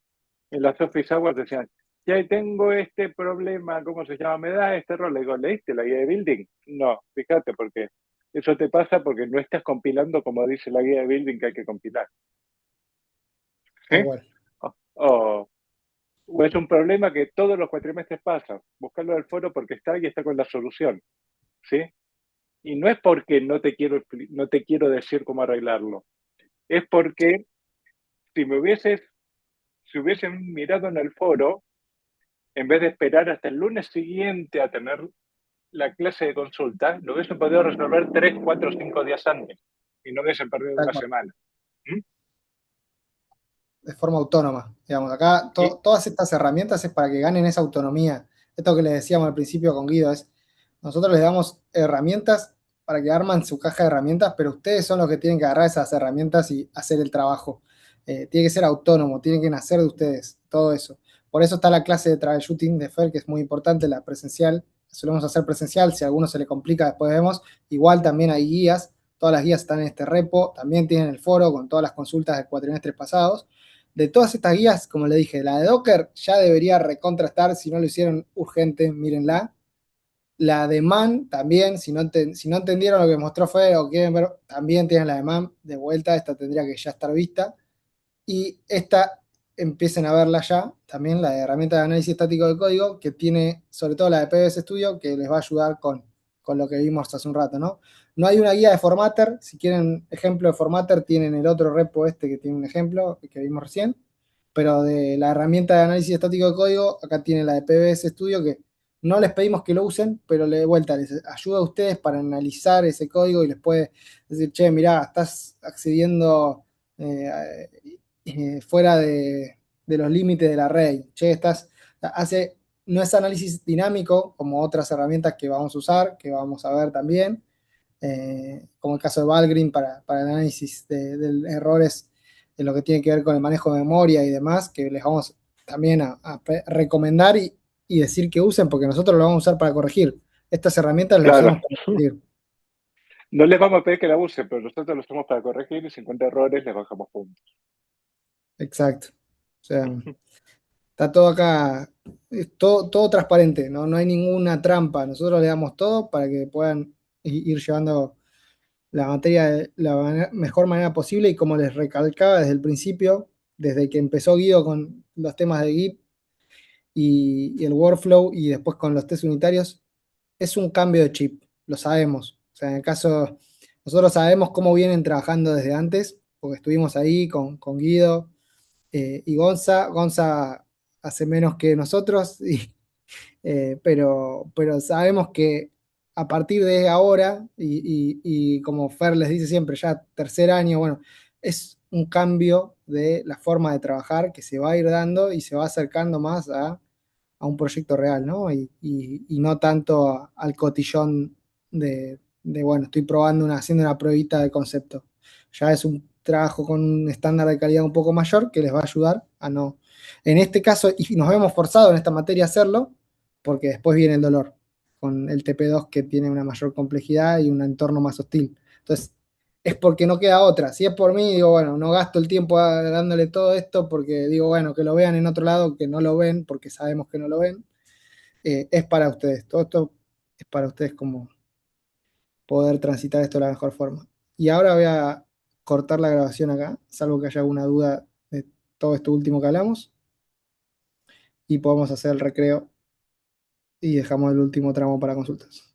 en las office hours decían, ya tengo este problema, ¿cómo se llama? Me da este error. Le digo, ¿leíste la guía de building? No, fíjate, porque eso te pasa porque no estás compilando como dice la guía de building que hay que compilar. ¿Sí? tal cual. O es un problema que todos los cuatrimestres pasa. Buscarlo del foro porque está y está con la solución. ¿Sí? Y no es porque no te quiero decir cómo arreglarlo. Es porque si si hubiesen mirado en el foro, en vez de esperar hasta el lunes siguiente a tener la clase de consulta, lo hubiesen podido resolver 3, 4, 5 días antes y no hubiesen perdido Tal una cual. semana. ¿Mm? De forma autónoma. Digamos, acá Y, todas estas herramientas es para que ganen esa autonomía. Esto que les decíamos al principio con Guido es, nosotros les damos herramientas para que arman su caja de herramientas, pero ustedes son los que tienen que agarrar esas herramientas y hacer el trabajo. Tiene que ser autónomo, tiene que nacer de ustedes, todo eso. Por eso está la clase de troubleshooting de Fer, que es muy importante, la presencial. Solemos hacer presencial, si a alguno se le complica, después vemos. Igual también hay guías, todas las guías están en este repo, también tienen el foro con todas las consultas de cuatrimestres pasados. De todas estas guías, como le dije, la de Docker ya debería recontrastar, si no lo hicieron urgente, mírenla. La de Man también, si no entendieron lo que mostró Fede o quieren ver, también tienen la de Man de vuelta, esta tendría que ya estar vista. Y esta empiecen a verla ya, también la de herramienta de análisis estático de código, que tiene sobre todo la de PBS Studio, que les va a ayudar con lo que vimos hace un rato, ¿no? No hay una guía de formatter, si quieren ejemplo de formatter, tienen el otro repo este que tiene un ejemplo que vimos recién, pero de la herramienta de análisis estático de código, acá tienen la de PBS Studio, que no les pedimos que lo usen, pero de vuelta les ayuda a ustedes para analizar ese código y les puede decir, che, mirá, estás accediendo eh, fuera de los límites de la red. Che, no es análisis dinámico como otras herramientas que vamos a usar, que vamos a ver también, como el caso de Valgrind para el análisis de errores en lo que tiene que ver con el manejo de memoria y demás, que les vamos también a recomendar y decir que usen, porque nosotros lo vamos a usar para corregir. Estas herramientas las claro, usamos para corregir. no les vamos a pedir que la usen, pero nosotros lo usamos para corregir y si encuentra errores les bajamos puntos. Exacto. O sea, está todo acá, es todo transparente, ¿no? No hay ninguna trampa. Nosotros le damos todo para que puedan ir llevando la materia de la mejor manera posible y como les recalcaba desde el principio, desde que empezó Guido con los temas de Git y el workflow y después con los test unitarios, es un cambio de chip, lo sabemos. O sea, en el caso, nosotros sabemos cómo vienen trabajando desde antes, porque estuvimos ahí con Guido y Gonza. Gonza hace menos que nosotros, pero sabemos que a partir de ahora, y como Fer les dice siempre, ya tercer año, bueno, es un cambio de la forma de trabajar que se va a ir dando y se va acercando más a un proyecto real, ¿no? Y no tanto al cotillón bueno, estoy probando haciendo una pruebita de concepto. Ya es un trabajo con un estándar de calidad un poco mayor que les va a ayudar a no. En este caso, y nos vemos forzados en esta materia a hacerlo, porque después viene el dolor, con el TP2 que tiene una mayor complejidad y un entorno más hostil. Entonces, es porque no queda otra. Si es por mí, digo, bueno, no gasto el tiempo dándole todo esto porque digo, bueno, que lo vean en otro lado, que no lo ven, porque sabemos que no lo ven. Es para ustedes. Todo esto es para ustedes como poder transitar esto de la mejor forma. Y ahora voy a cortar la grabación acá, salvo que haya alguna duda de todo esto último que hablamos, y podemos hacer el recreo y dejamos el último tramo para consultas.